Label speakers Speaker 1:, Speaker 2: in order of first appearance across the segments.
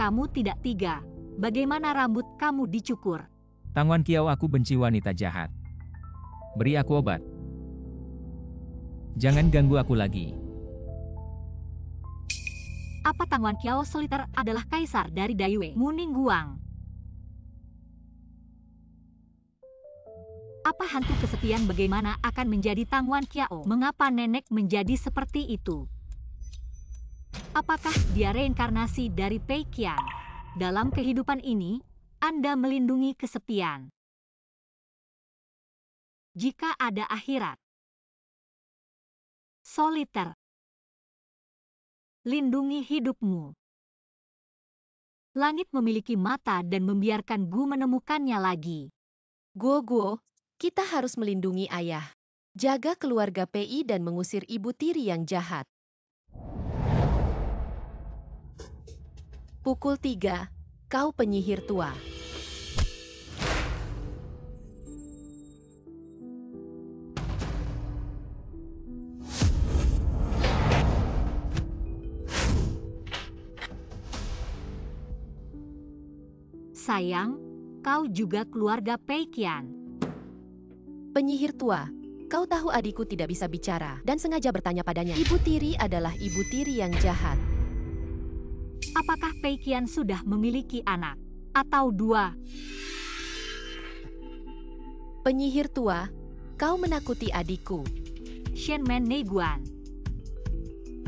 Speaker 1: kamu tidak tiga, bagaimana rambut kamu dicukur?
Speaker 2: Tang Wan Kiao, aku benci wanita jahat. Beri aku obat. Jangan ganggu aku lagi.
Speaker 1: Apa Tang Wan Kiao Soliter adalah kaisar dari Daiyue Muningguang? Apa hantu kesepian bagaimana akan menjadi Tang Wan Kiao? Mengapa nenek menjadi seperti itu? Apakah dia reinkarnasi dari Pei Qian? Dalam kehidupan ini, Anda melindungi kesepian. Jika ada akhirat. Soliter. Lindungi hidupmu. Langit memiliki mata dan membiarkan Gu menemukannya lagi.
Speaker 3: Guo, kita harus melindungi ayah. Jaga keluarga PI dan mengusir ibu tiri yang jahat. Pukul 3, kau penyihir tua.
Speaker 1: Sayang, kau juga keluarga Pei Qian.
Speaker 3: Penyihir tua, kau tahu adikku tidak bisa bicara dan sengaja bertanya padanya. Ibu tiri adalah ibu tiri yang jahat.
Speaker 1: Apakah Pei Qian sudah memiliki anak? Atau dua?
Speaker 3: Penyihir tua, kau menakuti adikku.
Speaker 1: Shenmen Neiguan.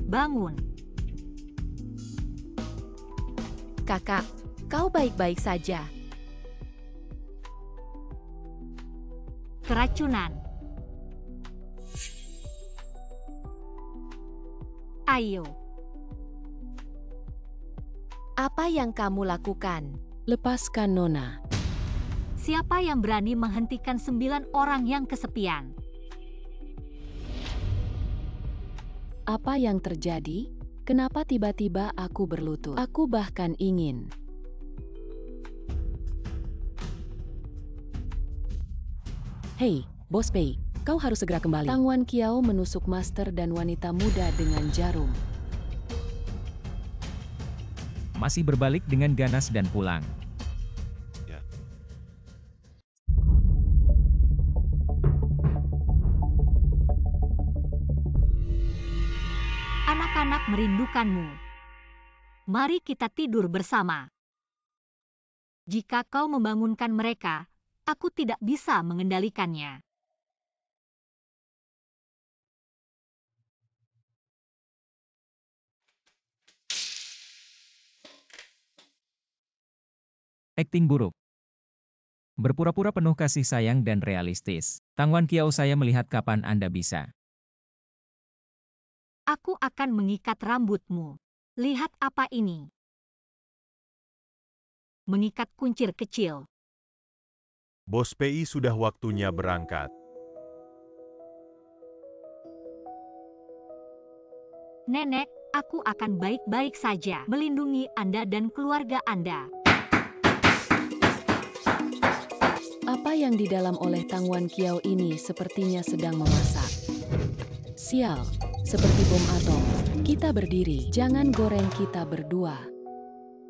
Speaker 1: Bangun.
Speaker 3: Kakak, kau baik-baik saja.
Speaker 1: Keracunan. Ayo.
Speaker 3: Apa yang kamu lakukan? Lepaskan Nona.
Speaker 1: Siapa yang berani menghentikan 9 orang yang kesepian?
Speaker 3: Apa yang terjadi? Kenapa tiba-tiba aku berlutut? Aku bahkan ingin. Hei, Bos Pei, kau harus segera kembali. Tang Wan Kiao menusuk master dan wanita muda dengan jarum.
Speaker 2: Masih berbalik dengan ganas dan pulang.
Speaker 1: Anak-anak merindukanmu. Mari kita tidur bersama. Jika kau membangunkan mereka, aku tidak bisa mengendalikannya.
Speaker 2: Akting buruk. Berpura-pura penuh kasih sayang dan realistis. Tang Wan Kiao, saya melihat kapan Anda bisa.
Speaker 1: Aku akan mengikat rambutmu. Lihat apa ini. Mengikat kuncir kecil.
Speaker 4: Bos PI sudah waktunya berangkat.
Speaker 1: Nenek, aku akan baik-baik saja melindungi Anda dan keluarga Anda.
Speaker 3: Apa yang di dalam oleh Tang Wan Kiao ini sepertinya sedang memasak. Sial, seperti bom atom. Kita berdiri, jangan goreng kita berdua.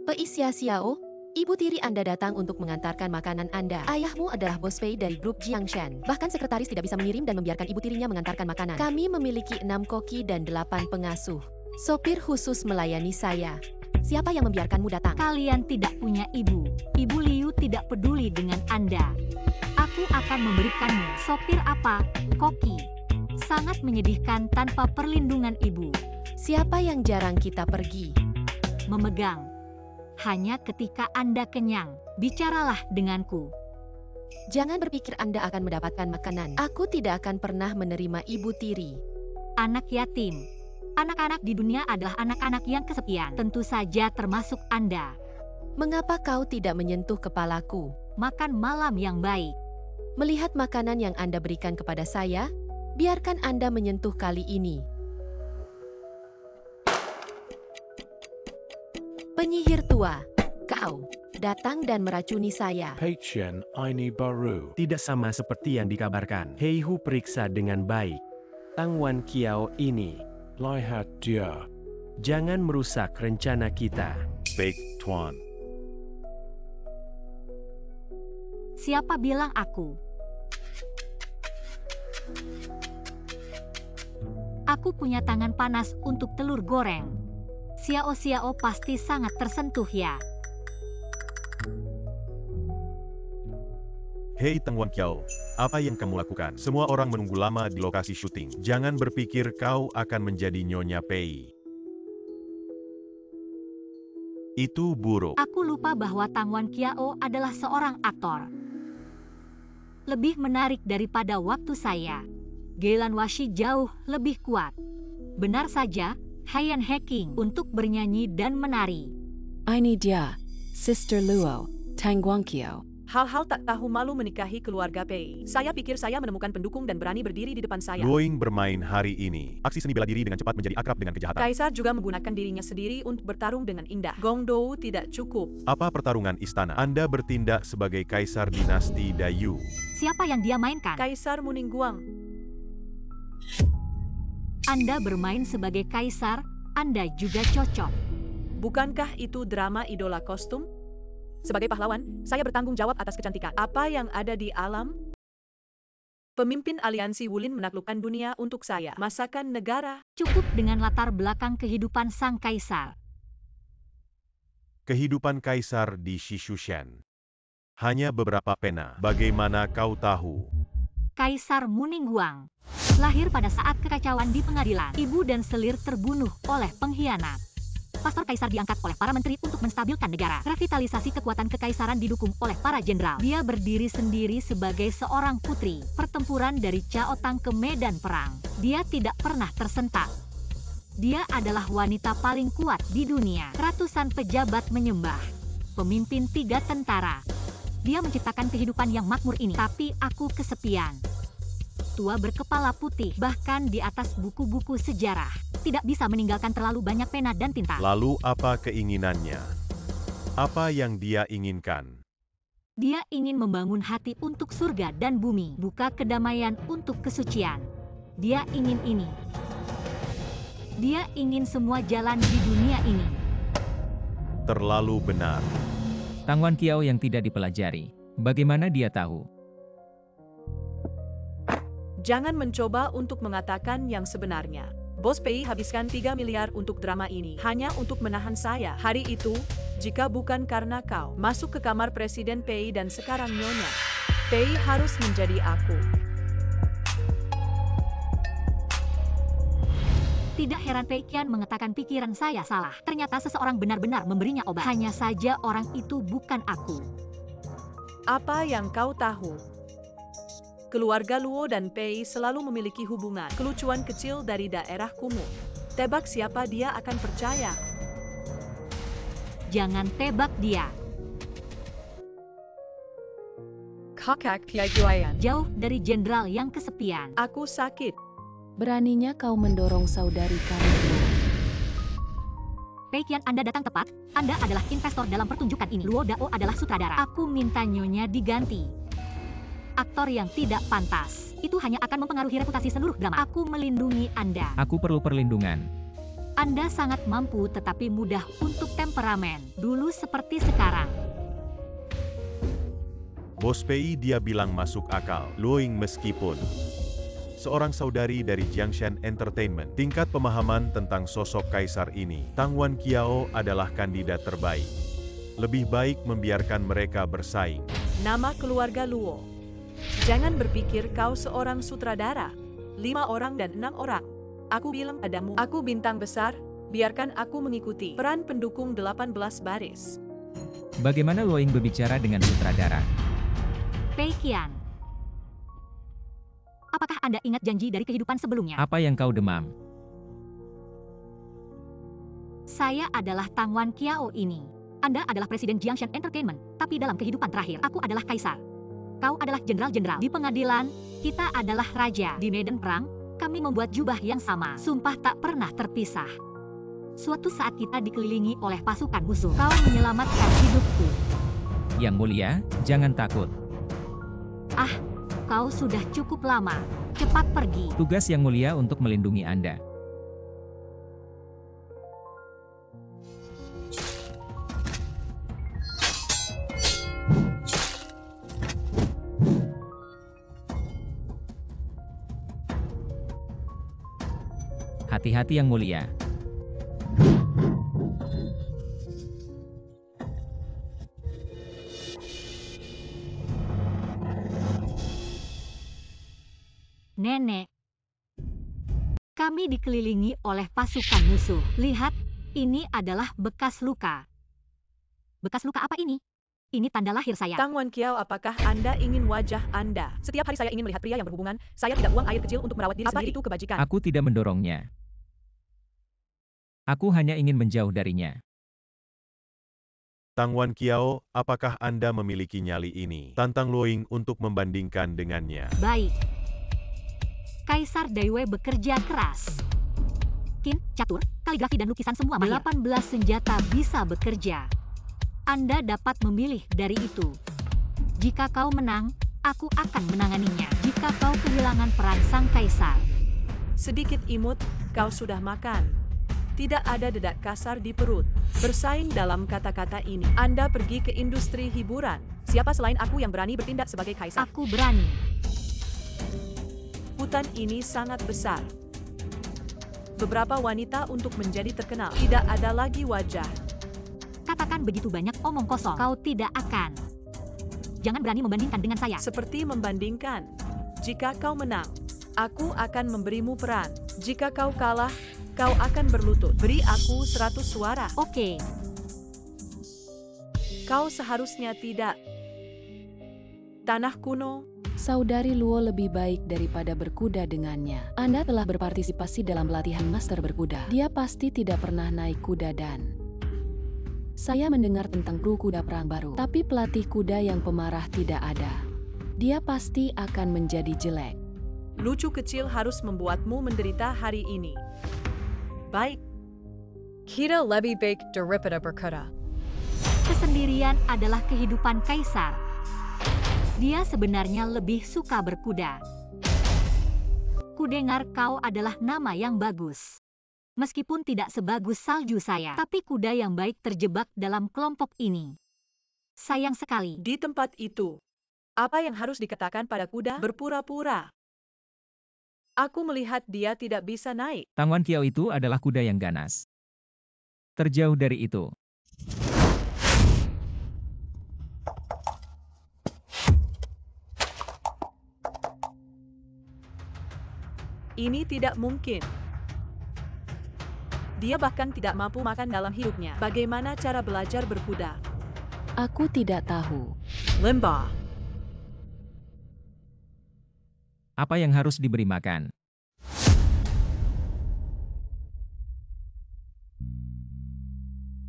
Speaker 3: Pei Xiao, ibu tiri Anda datang untuk mengantarkan makanan Anda. Ayahmu adalah Bos Pei dari grup Jiangshan. Bahkan sekretaris tidak bisa mengirim dan membiarkan ibu tirinya mengantarkan makanan. Kami memiliki 6 koki dan 8 pengasuh. Sopir khusus melayani saya. Siapa yang membiarkanmu datang?
Speaker 1: Kalian tidak punya ibu. Ibu Liu tidak peduli dengan Anda. Aku akan memberikanmu sopir apa? Koki. Sangat menyedihkan tanpa perlindungan ibu.
Speaker 3: Siapa yang jarang kita pergi?
Speaker 1: Memegang. Hanya ketika Anda kenyang, bicaralah denganku.
Speaker 3: Jangan berpikir Anda akan mendapatkan makanan. Aku tidak akan pernah menerima ibu tiri.
Speaker 1: Anak yatim. Anak-anak di dunia adalah anak-anak yang kesepian. Tentu saja termasuk Anda.
Speaker 3: Mengapa kau tidak menyentuh kepalaku?
Speaker 1: Makan malam yang baik.
Speaker 3: Melihat makanan yang Anda berikan kepada saya, biarkan Anda menyentuh kali ini. Penyihir tua, kau datang dan meracuni saya.
Speaker 5: Pei Qian ini baru. Tidak sama seperti yang dikabarkan. Hei Hu periksa dengan baik. Tang Wan Kiao ini. Lihat dia. Jangan merusak rencana kita.
Speaker 4: baik, Tuan.
Speaker 1: Siapa bilang aku? Aku punya tangan panas untuk telur goreng. Xiao pasti sangat tersentuh ya.
Speaker 4: Hei Tangwan Kiao, apa yang kamu lakukan? Semua orang menunggu lama di lokasi syuting. Jangan berpikir kau akan menjadi Nyonya Pei. Itu buruk.
Speaker 1: Aku lupa bahwa Tangwan Kiao adalah seorang aktor. Lebih menarik daripada waktu saya. Geylan Washi jauh lebih kuat. Benar saja, Haiyan hacking untuk bernyanyi dan menari.
Speaker 3: Ini dia, Sister Luo, Tangguangqiao.
Speaker 6: Hal-hal tak tahu malu menikahi keluarga Pei. Saya pikir saya menemukan pendukung dan berani berdiri di depan saya.
Speaker 4: Luoying bermain hari ini. Aksi seni bela diri dengan cepat menjadi akrab dengan kejahatan.
Speaker 6: Kaisar juga menggunakan dirinya sendiri untuk bertarung dengan indah. Gongdou tidak cukup.
Speaker 4: Apa pertarungan istana? Anda bertindak sebagai kaisar dinasti Dayu.
Speaker 1: Siapa yang dia mainkan?
Speaker 6: Kaisar Muningguang.
Speaker 1: Anda bermain sebagai kaisar, Anda juga cocok.
Speaker 6: Bukankah itu drama idola kostum? Sebagai pahlawan, saya bertanggung jawab atas kecantikan. Apa yang ada di alam? Pemimpin aliansi Wulin menaklukkan dunia untuk saya. Masakan negara.
Speaker 1: Cukup dengan latar belakang kehidupan sang kaisar.
Speaker 4: Kehidupan kaisar di Shishushan. Hanya beberapa pena. Bagaimana kau tahu?
Speaker 1: Kaisar Muningguang lahir pada saat kekacauan di pengadilan. Ibu dan selir terbunuh oleh pengkhianat. Pastor kaisar diangkat oleh para menteri untuk menstabilkan negara. Revitalisasi kekuatan kekaisaran didukung oleh para jenderal. Dia berdiri sendiri sebagai seorang putri. Pertempuran dari Chaotang ke medan perang. Dia tidak pernah tersentak. Dia adalah wanita paling kuat di dunia. Ratusan pejabat menyembah. Pemimpin 3 tentara. Dia menciptakan kehidupan yang makmur ini. Tapi aku kesepian. Tua berkepala putih, bahkan di atas buku-buku sejarah. Tidak bisa meninggalkan terlalu banyak pena dan tinta.
Speaker 4: Lalu apa keinginannya? Apa yang dia inginkan?
Speaker 1: Dia ingin membangun hati untuk surga dan bumi, buka kedamaian untuk kesucian. Dia ingin ini. Dia ingin semua jalan di dunia ini.
Speaker 4: Terlalu benar.
Speaker 2: Tangwan Kiao yang tidak dipelajari. Bagaimana dia tahu?
Speaker 6: Jangan mencoba untuk mengatakan yang sebenarnya. Bos Pei habiskan 3 miliar untuk drama ini, hanya untuk menahan saya. Hari itu, jika bukan karena kau masuk ke kamar Presiden Pei dan sekarang Nyonya Pei harus menjadi aku.
Speaker 1: Tidak heran Pei Qian mengatakan pikiran saya salah. Ternyata seseorang benar-benar memberinya obat. Hanya saja orang itu bukan aku.
Speaker 6: Apa yang kau tahu? Keluarga Luo dan Pei selalu memiliki hubungan kelucuan kecil dari daerah kumuh. Tebak siapa dia akan percaya.
Speaker 1: Jangan tebak dia.
Speaker 6: Kakak Piaguayan.
Speaker 1: Jauh dari jenderal yang kesepian.
Speaker 6: Aku sakit.
Speaker 3: Beraninya kau mendorong saudari kami.
Speaker 1: Pei Qian, Anda datang tepat. Anda adalah investor dalam pertunjukan ini. Luo Dao adalah sutradara. Aku minta Nyonya diganti. Aktor yang tidak pantas. Itu hanya akan mempengaruhi reputasi seluruh drama. Aku melindungi Anda.
Speaker 2: Aku perlu perlindungan.
Speaker 1: Anda sangat mampu tetapi mudah untuk temperamen. Dulu seperti sekarang.
Speaker 4: Bos Pei dia bilang masuk akal. Luoying meskipun seorang saudari dari Jiangshan Entertainment. Tingkat pemahaman tentang sosok kaisar ini. Tangwan Kiao adalah kandidat terbaik. Lebih baik membiarkan mereka bersaing.
Speaker 6: Nama keluarga Luo. Jangan berpikir kau seorang sutradara. 5 orang dan 6 orang. Aku bilang padamu, aku bintang besar, biarkan aku mengikuti peran pendukung 18 baris.
Speaker 2: Bagaimana Luoying berbicara dengan sutradara?
Speaker 1: Pei Qian. Apakah Anda ingat janji dari kehidupan sebelumnya?
Speaker 2: Apa yang kau demam?
Speaker 1: Saya adalah Tangwan Kiao ini. Anda adalah Presiden Jiangshan Entertainment, tapi dalam kehidupan terakhir, aku adalah kaisar. Kau adalah jenderal-jenderal. Di pengadilan, kita adalah raja. Di medan perang, kami membuat jubah yang sama. Sumpah tak pernah terpisah. Suatu saat kita dikelilingi oleh pasukan musuh. Kau menyelamatkan hidupku.
Speaker 2: Yang mulia, jangan takut.
Speaker 1: Ah, kau sudah cukup lama. Cepat pergi.
Speaker 2: Tugas yang mulia untuk melindungi Anda. Hati-hati yang mulia.
Speaker 1: Nenek. Kami dikelilingi oleh pasukan musuh. Lihat, ini adalah bekas luka. Bekas luka apa ini? Ini tanda lahir saya.
Speaker 6: Tang Wan Kiao, apakah Anda ingin wajah Anda? Setiap hari saya ingin melihat pria yang berhubungan. Saya tidak buang air kecil untuk merawat diri sendiri. Itu kebajikan.
Speaker 2: Aku tidak mendorongnya. Aku hanya ingin menjauh darinya.
Speaker 4: Tang Wan Kiao, apakah Anda memiliki nyali ini? Tantang Luoying untuk membandingkan dengannya.
Speaker 1: Baik. Kaisar Daiwei bekerja keras. Qin, catur, kaligrafi dan lukisan semua mahir. 18 senjata bisa bekerja. Anda dapat memilih dari itu. Jika kau menang, aku akan menanganinya. Jika kau kehilangan peran sang kaisar.
Speaker 6: Sedikit imut, kau sudah makan. Tidak ada dedak kasar di perut. Bersaing dalam kata-kata ini. Anda pergi ke industri hiburan. Siapa selain aku yang berani bertindak sebagai kaisar?
Speaker 1: Aku berani.
Speaker 6: Hutan ini sangat besar. Beberapa wanita untuk menjadi terkenal. Tidak ada lagi wajah.
Speaker 1: Katakan begitu banyak omong kosong. Kau tidak akan. Jangan berani membandingkan dengan saya.
Speaker 6: Seperti membandingkan. Jika kau menang, aku akan memberimu peran. Jika kau kalah, kau akan berlutut. Beri aku 100 suara.
Speaker 1: Oke.
Speaker 6: Kau seharusnya tidak. Tanah kuno.
Speaker 3: Saudari Luo lebih baik daripada berkuda dengannya. Anda telah berpartisipasi dalam pelatihan master berkuda. Dia pasti tidak pernah naik kuda dan... Saya mendengar tentang kru kuda perang baru. Tapi pelatih kuda yang pemarah tidak ada. Dia pasti akan menjadi jelek.
Speaker 6: Lucu kecil harus membuatmu menderita hari ini. Baik. Kita lebih baik daripada berkuda.
Speaker 1: Kesendirian adalah kehidupan kaisar. Dia sebenarnya lebih suka berkuda. Kudengar kau adalah nama yang bagus. Meskipun tidak sebagus salju saya, tapi kuda yang baik terjebak dalam kelompok ini. Sayang sekali.
Speaker 6: Di tempat itu, apa yang harus dikatakan pada kuda? Berpura-pura. Aku melihat dia tidak bisa naik.
Speaker 2: Tang Wan Kiao itu adalah kuda yang ganas. Terjauh dari itu.
Speaker 6: Ini tidak mungkin. Dia bahkan tidak mampu makan dalam hidupnya. Bagaimana cara belajar berkuda?
Speaker 3: Aku tidak tahu.
Speaker 6: Lembah.
Speaker 2: Apa yang harus diberi makan?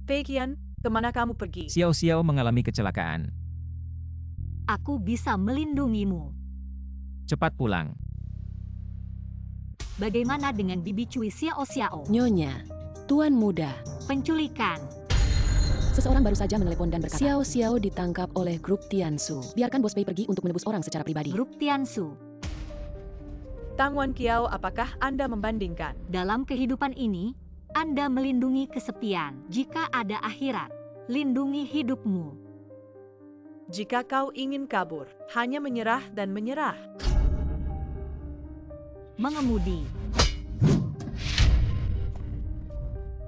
Speaker 6: Peiqian, kemana kamu pergi?
Speaker 2: Xiao Xiao mengalami kecelakaan.
Speaker 1: Aku bisa melindungimu.
Speaker 2: Cepat pulang.
Speaker 1: Bagaimana dengan Bibi Cui Xiao Xiao?
Speaker 3: Nyonya, Tuan Muda.
Speaker 1: Penculikan.
Speaker 3: Seseorang baru saja menelepon dan berkata, Xiao Xiao ditangkap oleh grup Tiansu. Biarkan Bos Pei pergi untuk menebus orang secara pribadi.
Speaker 1: Grup Tiansu.
Speaker 6: Tang Wan Kiao, apakah Anda membandingkan?
Speaker 1: Dalam kehidupan ini, Anda melindungi kesepian. Jika ada akhirat, lindungi hidupmu.
Speaker 6: Jika kau ingin kabur, hanya menyerah dan menyerah.
Speaker 1: Mengemudi.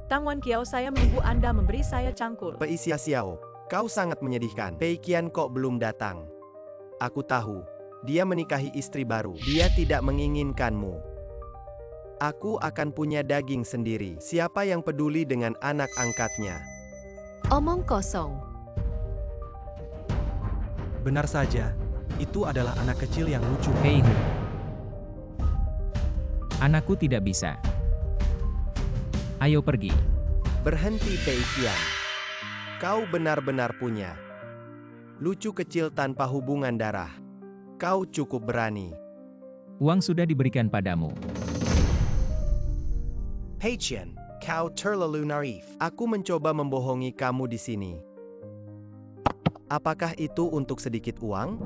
Speaker 6: Tang Wan Kiao, saya menunggu Anda memberi saya cangkul.
Speaker 5: Pei Xia Xiao, kau sangat menyedihkan. Peiqian kok belum datang? Aku tahu, dia menikahi istri baru. Dia tidak menginginkanmu. Aku akan punya daging sendiri. Siapa yang peduli dengan anak angkatnya?
Speaker 3: Omong kosong.
Speaker 7: Benar saja, itu adalah anak kecil yang lucu.
Speaker 2: Hei Hu. Anakku tidak bisa. Ayo pergi.
Speaker 5: Berhenti Peiqian. Kau benar-benar punya. Lucu kecil tanpa hubungan darah. Kau cukup berani.
Speaker 2: Uang sudah diberikan padamu.
Speaker 5: Peiqian, kau terlalu naif. Aku mencoba membohongi kamu di sini. Apakah itu untuk sedikit uang?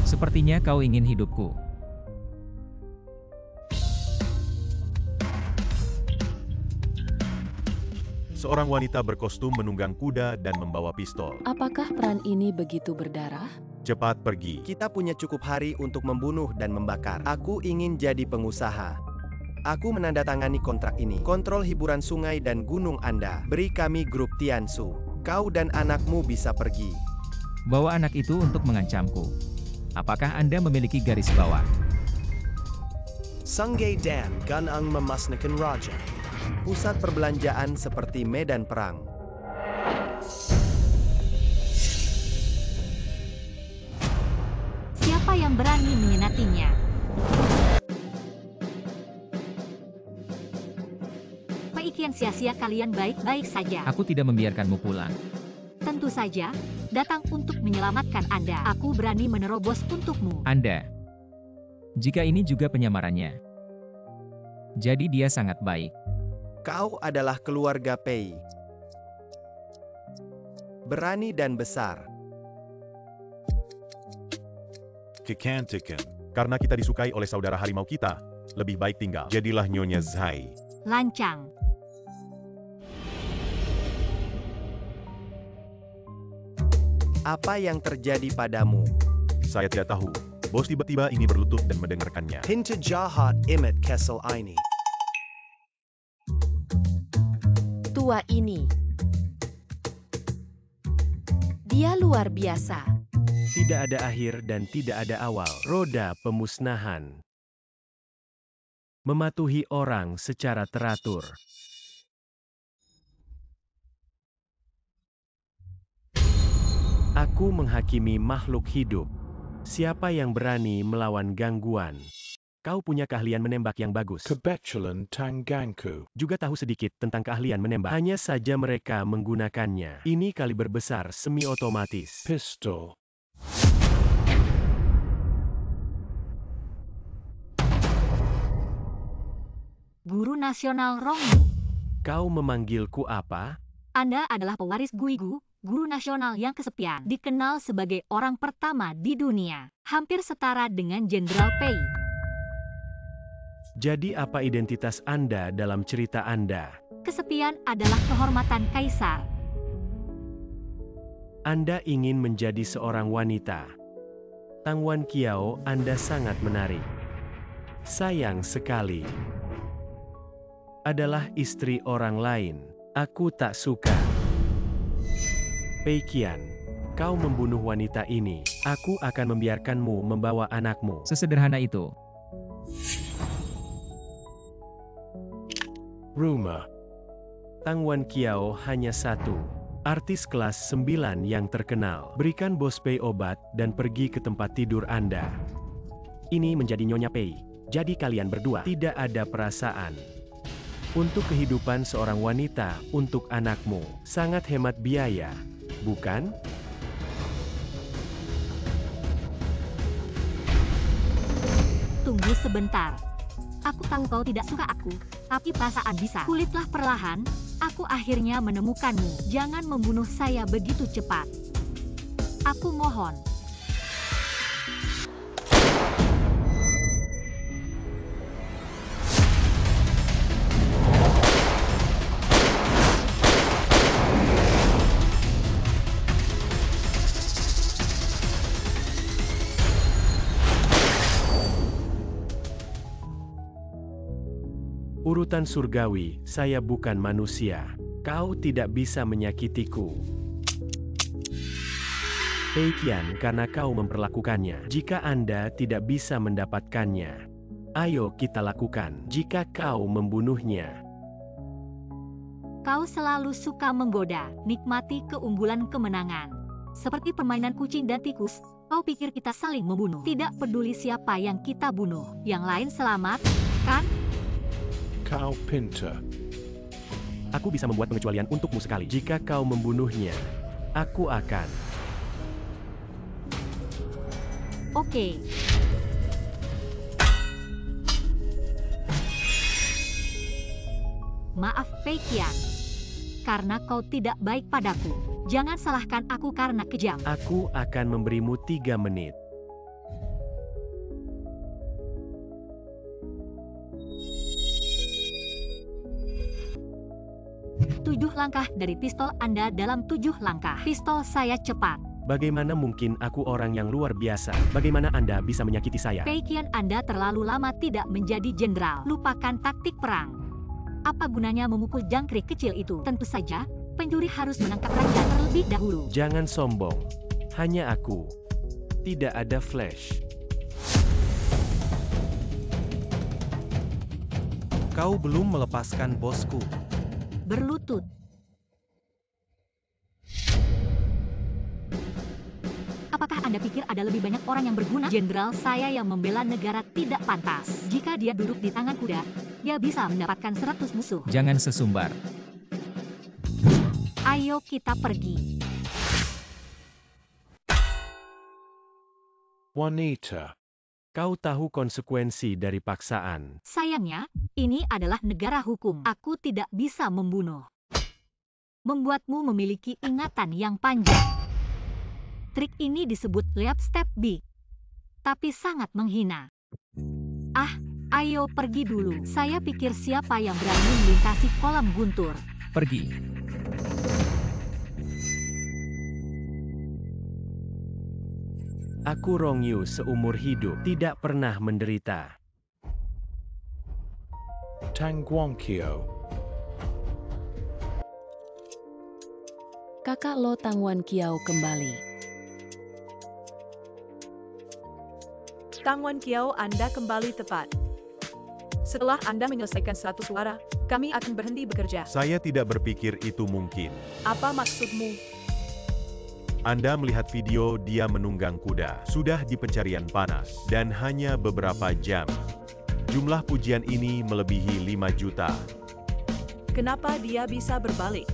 Speaker 2: Sepertinya kau ingin hidupku.
Speaker 4: Seorang wanita berkostum menunggang kuda dan membawa pistol.
Speaker 3: Apakah peran ini begitu berdarah?
Speaker 4: Cepat pergi.
Speaker 5: Kita punya cukup hari untuk membunuh dan membakar. Aku ingin jadi pengusaha. Aku menandatangani kontrak ini. Kontrol hiburan sungai dan gunung Anda. Beri kami grup Tiansu. Kau dan anakmu bisa pergi.
Speaker 2: Bawa anak itu untuk mengancamku. Apakah Anda memiliki garis bawah?
Speaker 8: Sungai Dan Ganang memusnahkan raja.
Speaker 5: Pusat perbelanjaan seperti medan perang.
Speaker 1: Siapa yang berani menyenatinya? Peikian sia-sia kalian baik-baik saja.
Speaker 2: Aku tidak membiarkanmu pulang.
Speaker 1: Tentu saja, datang untuk menyelamatkan Anda. Aku berani menerobos untukmu.
Speaker 2: Anda. Jika ini juga penyamarannya. Jadi dia sangat baik.
Speaker 5: Kau adalah keluarga Pei. Berani dan besar.
Speaker 4: Kekantikan. Karena kita disukai oleh saudara harimau kita, lebih baik tinggal. Jadilah Nyonya Zhai.
Speaker 1: Lancang.
Speaker 5: Apa yang terjadi padamu?
Speaker 4: Saya tidak tahu. Bos tiba-tiba ingin berlutut dan mendengarkannya.
Speaker 8: Pinta jahat Imit Kessel ini.
Speaker 3: Tua ini. Dia luar biasa.
Speaker 9: Tidak ada akhir dan tidak ada awal. Roda pemusnahan. Mematuhi orang secara teratur. Aku menghakimi makhluk hidup. Siapa yang berani melawan gangguan? Kau punya keahlian menembak yang bagus.
Speaker 10: Kebetulan Tangangku.
Speaker 9: Juga tahu sedikit tentang keahlian menembak. Hanya saja mereka menggunakannya. Ini kaliber besar semi-otomatis.
Speaker 10: Pistol.
Speaker 1: Guru Nasional Rongmu.
Speaker 9: Kau memanggilku apa?
Speaker 1: Anda adalah pewaris Guigu, guru nasional yang kesepian. Dikenal sebagai orang pertama di dunia. Hampir setara dengan Jenderal Pei.
Speaker 9: Jadi apa identitas Anda dalam cerita Anda?
Speaker 1: Kesepian adalah kehormatan kaisar.
Speaker 9: Anda ingin menjadi seorang wanita. Tang Wan Kiao, Anda sangat menarik. Sayang sekali. Adalah istri orang lain. Aku tak suka. Pei Qian, kau membunuh wanita ini. Aku akan membiarkanmu membawa anakmu.
Speaker 2: Sesederhana itu.
Speaker 10: Rumor.
Speaker 9: Tang Wan Kiao hanya satu. Artis kelas 9 yang terkenal. Berikan Bos Pei obat dan pergi ke tempat tidur Anda. Ini menjadi Nyonya Pei. Jadi kalian berdua tidak ada perasaan. Untuk kehidupan seorang wanita, untuk anakmu, sangat hemat biaya, bukan?
Speaker 1: Tunggu sebentar. Aku tahu kau tidak suka aku, tapi perasaan bisa. Pulitlah perlahan, aku akhirnya menemukanmu. Jangan membunuh saya begitu cepat. Aku mohon.
Speaker 9: Urutan surgawi, saya bukan manusia. Kau tidak bisa menyakitiku. Pei Qian, karena kau memperlakukannya. Jika Anda tidak bisa mendapatkannya, ayo kita lakukan. Jika kau membunuhnya.
Speaker 1: Kau selalu suka menggoda, nikmati keunggulan kemenangan. Seperti permainan kucing dan tikus, kau pikir kita saling membunuh. Tidak peduli siapa yang kita bunuh. Yang lain selamat, kan?
Speaker 10: Kau pintar.
Speaker 9: Aku bisa membuat pengecualian untukmu sekali. Jika kau membunuhnya, aku akan.
Speaker 1: Oke. Maaf Pei Qian. Karena kau tidak baik padaku. Jangan salahkan aku karena kejam.
Speaker 9: Aku akan memberimu 3 menit.
Speaker 1: 7 langkah dari pistol Anda dalam 7 langkah. Pistol saya cepat.
Speaker 9: Bagaimana mungkin aku orang yang luar biasa? Bagaimana Anda bisa menyakiti saya?
Speaker 1: Pei Qian, Anda terlalu lama tidak menjadi jenderal. Lupakan taktik perang. Apa gunanya memukul jangkrik kecil itu? Tentu saja, pencuri harus menangkap raja terlebih dahulu.
Speaker 9: Jangan sombong. Hanya aku. Tidak ada flash.
Speaker 7: Kau belum melepaskan bosku.
Speaker 1: Berlutut. Apakah Anda pikir ada lebih banyak orang yang berguna? Jenderal saya yang membela negara tidak pantas. Jika dia duduk di tangan kuda, dia bisa mendapatkan 100 musuh.
Speaker 2: Jangan sesumbar.
Speaker 1: Ayo kita pergi.
Speaker 10: Juanita.
Speaker 9: Kau tahu konsekuensi dari paksaan.
Speaker 1: Sayangnya, ini adalah negara hukum. Aku tidak bisa membunuh. Membuatmu memiliki ingatan yang panjang. Trik ini disebut leap step big, tapi sangat menghina. Ayo pergi dulu. Saya pikir siapa yang berani melintasi kolam guntur.
Speaker 2: Pergi.
Speaker 9: Aku Rongyu seumur hidup tidak pernah menderita.
Speaker 10: Tang Guangqiu.
Speaker 3: Kakak Lo Tangwan Kiao kembali.
Speaker 6: Tangwan Kiao, Anda kembali tepat. Setelah Anda menyelesaikan 100 suara, kami akan berhenti bekerja.
Speaker 4: Saya tidak berpikir itu mungkin.
Speaker 6: Apa maksudmu?
Speaker 4: Anda melihat video dia menunggang kuda. Sudah di pencarian panas. Dan hanya beberapa jam. Jumlah pujian ini melebihi 5 juta.
Speaker 6: Kenapa dia bisa berbalik?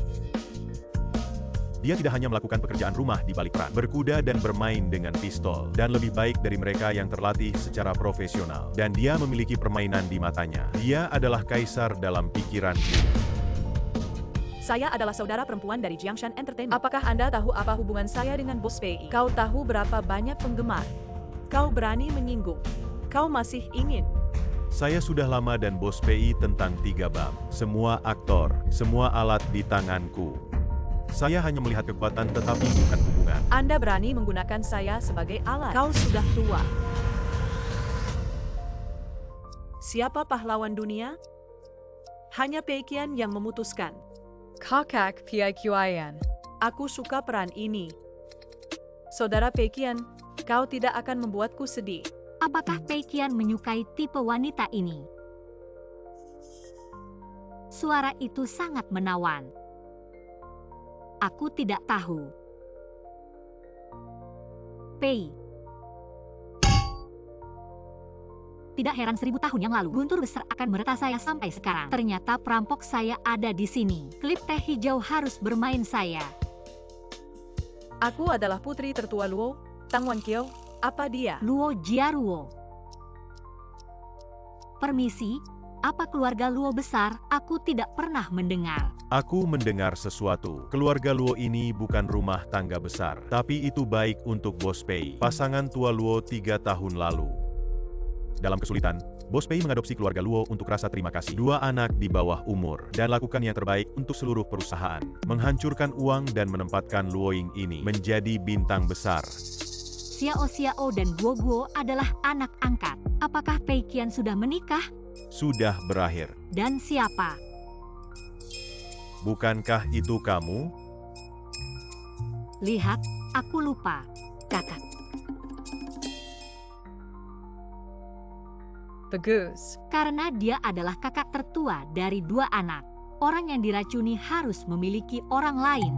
Speaker 4: Dia tidak hanya melakukan pekerjaan rumah di balik perang, berkuda dan bermain dengan pistol, dan lebih baik dari mereka yang terlatih secara profesional. Dan dia memiliki permainan di matanya. Dia adalah kaisar dalam pikiranku.
Speaker 6: Saya adalah saudara perempuan dari Jiangshan Entertainment. Apakah Anda tahu apa hubungan saya dengan Bos Pei? Kau tahu berapa banyak penggemar? Kau berani menyinggung. Kau masih ingin.
Speaker 4: Saya sudah lama dan Bos Pei tentang 3 bab. Semua aktor, semua alat di tanganku. Saya hanya melihat kekuatan tetapi bukan hubungan.
Speaker 6: Anda berani menggunakan saya sebagai alat. Kau sudah tua. Siapa pahlawan dunia? Hanya Pei Qian yang memutuskan. Kakak Pei Qian. Aku suka peran ini. Saudara Pei Qian, kau tidak akan membuatku sedih.
Speaker 1: Apakah Pei Qian menyukai tipe wanita ini? Suara itu sangat menawan. Aku tidak tahu. Pei. Tidak heran 1000 tahun yang lalu, guntur besar akan meretas saya sampai sekarang. Ternyata perampok saya ada di sini. Klip teh hijau harus bermain saya.
Speaker 6: Aku adalah putri tertua Luo, Tangwan Kiao. Apa dia?
Speaker 1: Luo Jiaruo. Permisi, apa keluarga Luo besar? Aku tidak pernah mendengar.
Speaker 4: Aku mendengar sesuatu. Keluarga Luo ini bukan rumah tangga besar, tapi itu baik untuk Bos Pei. Pasangan tua Luo 3 tahun lalu. Dalam kesulitan, Bos Pei mengadopsi keluarga Luo untuk rasa terima kasih. 2 anak di bawah umur, dan lakukan yang terbaik untuk seluruh perusahaan. Menghancurkan uang dan menempatkan Luoying ini menjadi bintang besar.
Speaker 1: Xiao Xiao dan Guo Guo adalah anak angkat. Apakah Pei Qian sudah menikah?
Speaker 4: Sudah berakhir.
Speaker 1: Dan siapa?
Speaker 4: Bukankah itu kamu?
Speaker 1: Lihat, aku lupa. Kakak.
Speaker 6: Bagus.
Speaker 1: Karena dia adalah kakak tertua dari 2 anak. Orang yang diracuni harus memiliki orang lain.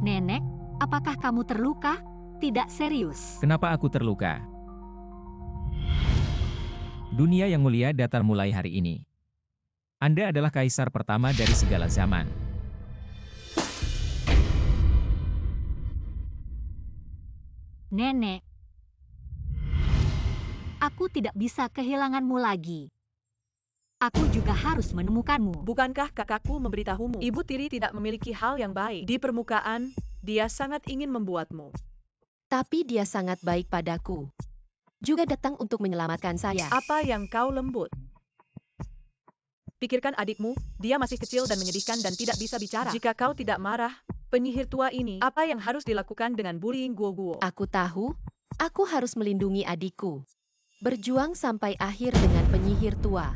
Speaker 1: Nenek, apakah kamu terluka? Tidak serius.
Speaker 2: Kenapa aku terluka? Dunia yang mulia datar mulai hari ini. Anda adalah kaisar pertama dari segala zaman.
Speaker 1: Nenek. Aku tidak bisa kehilanganmu lagi. Aku juga harus menemukanmu.
Speaker 6: Bukankah kakakku memberitahumu? Ibu tiri tidak memiliki hal yang baik. Di permukaan, dia sangat ingin membuatmu.
Speaker 3: Tapi dia sangat baik padaku. Juga datang untuk menyelamatkan saya.
Speaker 6: Apa yang kau lembut? Pikirkan adikmu, dia masih kecil dan menyedihkan dan tidak bisa bicara. Jika kau tidak marah, penyihir tua ini, apa yang harus dilakukan dengan bullying Guo?
Speaker 3: Aku tahu, aku harus melindungi adikku. Berjuang sampai akhir dengan penyihir tua.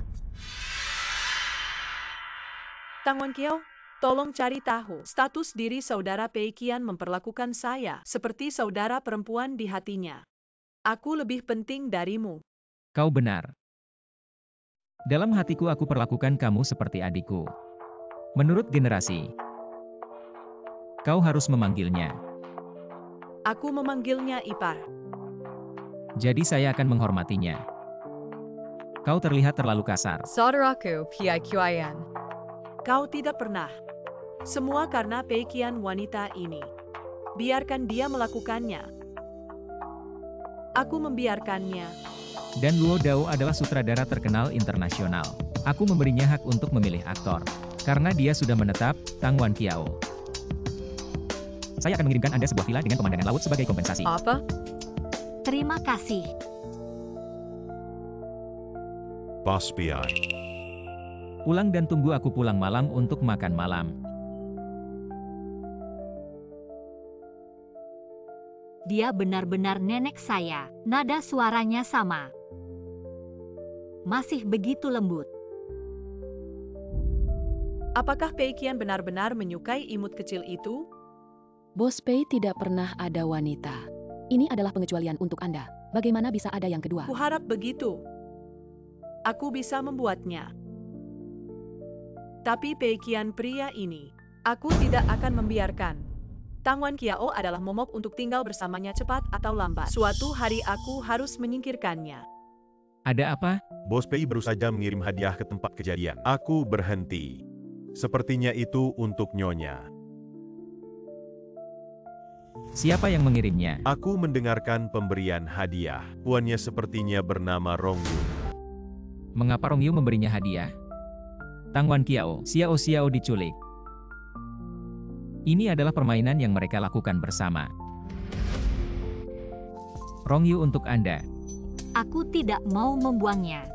Speaker 6: Tang Wan Kiao, tolong cari tahu status diri saudara Pei Qian memperlakukan saya seperti saudara perempuan di hatinya. Aku lebih penting darimu.
Speaker 2: Kau benar. Dalam hatiku aku perlakukan kamu seperti adikku. Menurut generasi, kau harus memanggilnya.
Speaker 6: Aku memanggilnya ipar.
Speaker 2: Jadi saya akan menghormatinya. Kau terlihat terlalu kasar.
Speaker 11: Saudaraku Pei Qian.
Speaker 6: Kau tidak pernah. Semua karena Pei Qian wanita ini. Biarkan dia melakukannya. Aku membiarkannya.
Speaker 2: Dan Luo Dao adalah sutradara terkenal internasional. Aku memberinya hak untuk memilih aktor. Karena dia sudah menetap, Tang Wan Kiao. Saya akan mengirimkan Anda sebuah villa dengan pemandangan laut sebagai kompensasi.
Speaker 11: Apa?
Speaker 1: Terima kasih.
Speaker 4: Boss PI.
Speaker 2: Pulang dan tunggu aku pulang malam untuk makan malam.
Speaker 1: Dia benar-benar nenek saya. Nada suaranya sama. Masih begitu lembut.
Speaker 6: Apakah Pei Qian benar-benar menyukai imut kecil itu?
Speaker 3: Bos Pei tidak pernah ada wanita. Ini adalah pengecualian untuk Anda. Bagaimana bisa ada yang kedua?
Speaker 6: Kuharap begitu. Aku bisa membuatnya. Tapi Pei Qian pria ini, aku tidak akan membiarkan. Tang Wan Kiao adalah momok untuk tinggal bersamanya cepat atau lambat. Suatu hari aku harus menyingkirkannya.
Speaker 2: Ada apa?
Speaker 4: Bos PI baru saja mengirim hadiah ke tempat kejadian. Aku berhenti. Sepertinya itu untuk Nyonya.
Speaker 2: Siapa yang mengirimnya?
Speaker 4: Aku mendengarkan pemberian hadiah. Tuannya sepertinya bernama Rongyu.
Speaker 2: Mengapa Rongyu memberinya hadiah? Tang Wan Kiao, Xiao Xiao diculik. Ini adalah permainan yang mereka lakukan bersama. Rongyu untuk Anda.
Speaker 1: Aku tidak mau membuangnya.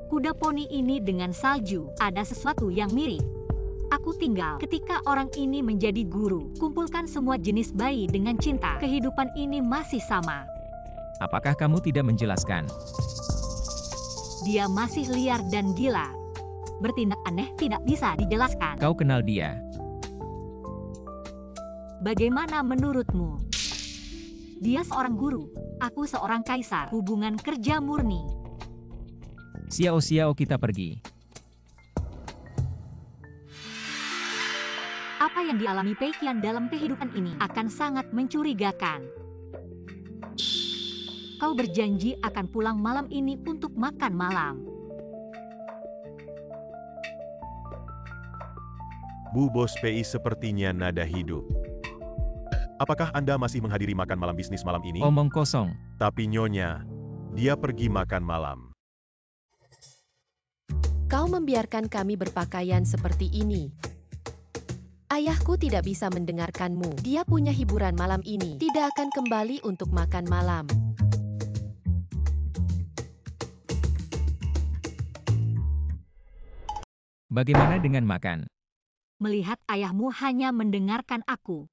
Speaker 1: Kuda poni ini dengan salju, ada sesuatu yang mirip. Aku tinggal ketika orang ini menjadi guru. Kumpulkan semua jenis bayi dengan cinta. Kehidupan ini masih sama.
Speaker 2: Apakah kamu tidak menjelaskan?
Speaker 1: Dia masih liar dan gila. Bertindak aneh tidak bisa dijelaskan.
Speaker 2: Kau kenal dia.
Speaker 1: Bagaimana menurutmu? Dia seorang guru, aku seorang kaisar. Hubungan kerja murni.
Speaker 2: Xiao Xiao kita pergi.
Speaker 1: Apa yang dialami Pei Qian dalam kehidupan ini akan sangat mencurigakan. Kau berjanji akan pulang malam ini untuk makan malam.
Speaker 4: Bu Bos PI sepertinya nada hidup. Apakah Anda masih menghadiri makan malam bisnis malam ini?
Speaker 2: Omong kosong.
Speaker 4: Tapi Nyonya, dia pergi makan malam.
Speaker 3: Kau membiarkan kami berpakaian seperti ini. Ayahku tidak bisa mendengarkanmu. Dia punya hiburan malam ini. Tidak akan kembali untuk makan malam.
Speaker 2: Bagaimana dengan makan?
Speaker 1: Melihat ayahmu hanya mendengarkan aku.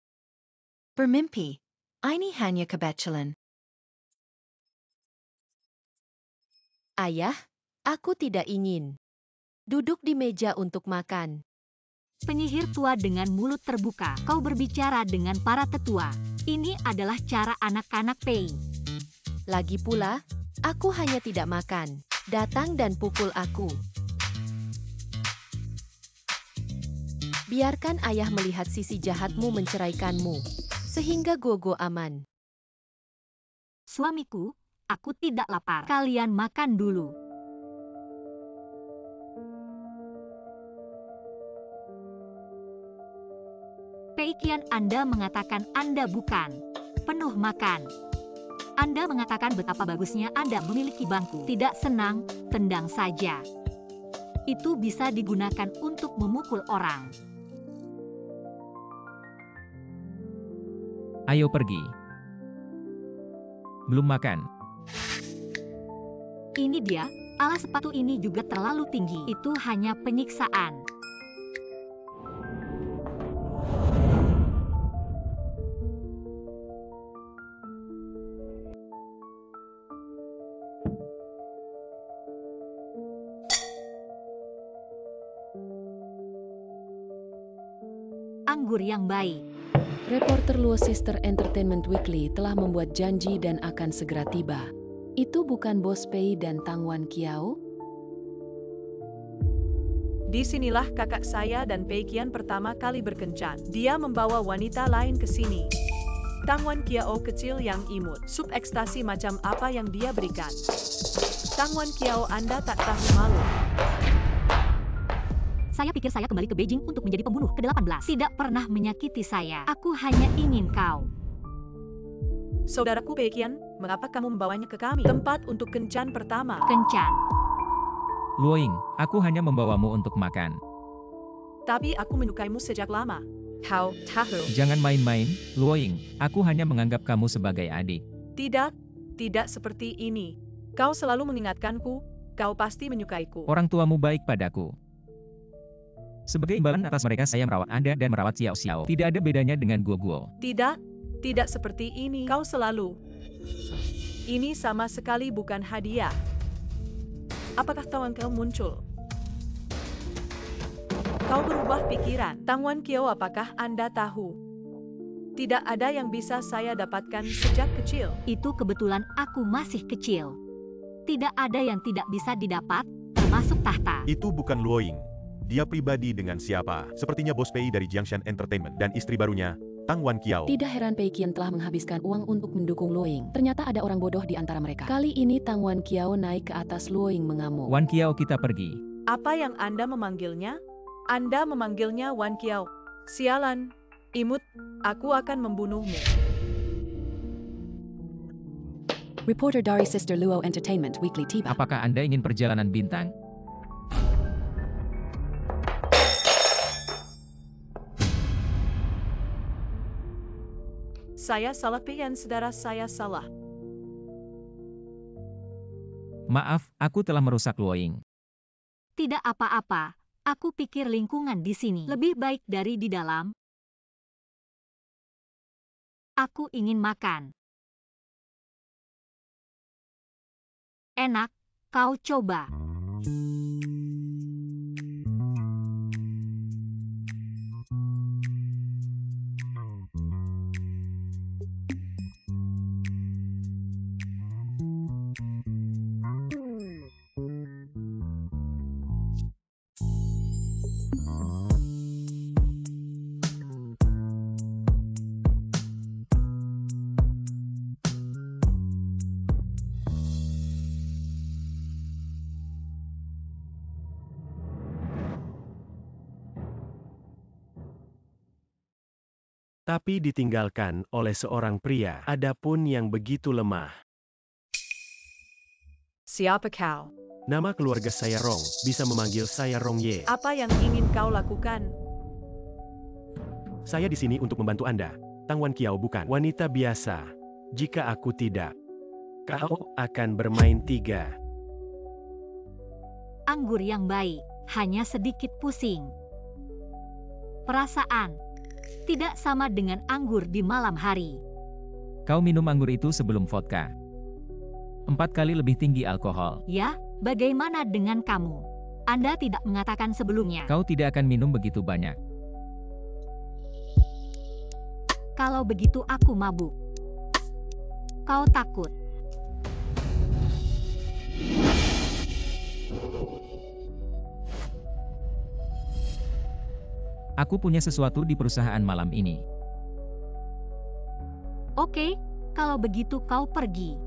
Speaker 12: Bermimpi. Ini hanya kebetulan.
Speaker 3: Ayah, aku tidak ingin. Duduk di meja untuk makan.
Speaker 1: Penyihir tua dengan mulut terbuka. Kau berbicara dengan para tetua. Ini adalah cara anak-anak Pei.
Speaker 3: Lagi pula, aku hanya tidak makan. Datang dan pukul aku. Biarkan ayah melihat sisi jahatmu menceraikanmu. Sehingga Gogo aman.
Speaker 1: Suamiku, aku tidak lapar. Kalian makan dulu. Pei Qian, Anda mengatakan Anda bukan penuh makan. Anda mengatakan betapa bagusnya Anda memiliki bangku. Tidak senang, tendang saja. Itu bisa digunakan untuk memukul orang.
Speaker 2: Ayo pergi. Belum makan.
Speaker 1: Ini dia, alas sepatu ini juga terlalu tinggi. Itu hanya penyiksaan. Anggur yang baik.
Speaker 3: Reporter Leicester Entertainment Weekly telah membuat janji dan akan segera tiba. Itu bukan Bos Pei dan Tang Wan Kiao?
Speaker 6: Disinilah kakak saya dan Pei Qian pertama kali berkencan. Dia membawa wanita lain ke sini. Tang Wan Kiao kecil yang imut. Sup ekstasi macam apa yang dia berikan? Tang Wan Kiao, Anda tak tahu malu.
Speaker 1: Saya pikir saya kembali ke Beijing untuk menjadi pembunuh ke-18. Tidak pernah menyakiti saya. Aku hanya ingin kau.
Speaker 6: Saudaraku Pei Qian, mengapa kamu membawanya ke kami? Tempat untuk kencan pertama.
Speaker 1: Kencan.
Speaker 2: Luoying, aku hanya membawamu untuk makan.
Speaker 6: Tapi aku menyukaimu sejak lama.
Speaker 11: Kau tahu.
Speaker 2: Jangan main-main, Luoying. Aku hanya menganggap kamu sebagai adik.
Speaker 6: Tidak, tidak seperti ini. Kau selalu mengingatkanku, kau pasti menyukaiku.
Speaker 2: Orang tuamu baik padaku. Sebagai imbalan atas mereka saya merawat Anda dan merawat Xiao Xiao. Tidak ada bedanya dengan Guo.
Speaker 6: Tidak, tidak seperti ini. Kau selalu. Ini sama sekali bukan hadiah. Apakah Tang Wan Kiao muncul? Kau berubah pikiran. Tang Wan Kiao, apakah Anda tahu? Tidak ada yang bisa saya dapatkan sejak kecil.
Speaker 1: Itu kebetulan aku masih kecil. Tidak ada yang tidak bisa didapat, termasuk tahta.
Speaker 4: Itu bukan Luoying. Dia pribadi dengan siapa? Sepertinya Bos Pei dari Jiangshan Entertainment dan istri barunya, Tang Wan Kiao.
Speaker 3: Tidak heran Pei Qian telah menghabiskan uang untuk mendukung Luoying. Ternyata ada orang bodoh di antara mereka. Kali ini Tang Wan Kiao naik ke atas Luoying mengamuk.
Speaker 2: Wan Kiao, kita pergi.
Speaker 6: Apa yang Anda memanggilnya? Anda memanggilnya Wan Kiao. Sialan, imut, aku akan membunuhmu.
Speaker 3: Reporter dari Sister Luo Entertainment Weekly tiba.
Speaker 2: Apakah Anda ingin perjalanan bintang?
Speaker 6: Saya salah, Pei Qian, saudara saya salah.
Speaker 2: Maaf, aku telah merusak Luoying.
Speaker 1: Tidak apa-apa. Aku pikir lingkungan di sini lebih baik dari di dalam. Aku ingin makan. Enak, kau coba.
Speaker 9: Tapi ditinggalkan oleh seorang pria. Adapun yang begitu lemah.
Speaker 6: Siapa kau?
Speaker 9: Nama keluarga saya Rong, bisa memanggil saya Rong Ye.
Speaker 6: Apa yang ingin kau lakukan?
Speaker 9: Saya di sini untuk membantu Anda. Tang Wan Kiao bukan wanita biasa. Jika aku tidak, kau akan bermain 3.
Speaker 1: Anggur yang baik, hanya sedikit pusing. Perasaan tidak sama dengan anggur di malam hari.
Speaker 2: Kau minum anggur itu sebelum vodka. 4 kali lebih tinggi alkohol.
Speaker 1: Ya, bagaimana dengan kamu? Anda tidak mengatakan sebelumnya.
Speaker 2: Kau tidak akan minum begitu banyak.
Speaker 1: Kalau begitu aku mabuk. Kau takut.
Speaker 2: Aku punya sesuatu di perusahaan malam ini.
Speaker 1: Oke, kalau begitu kau pergi.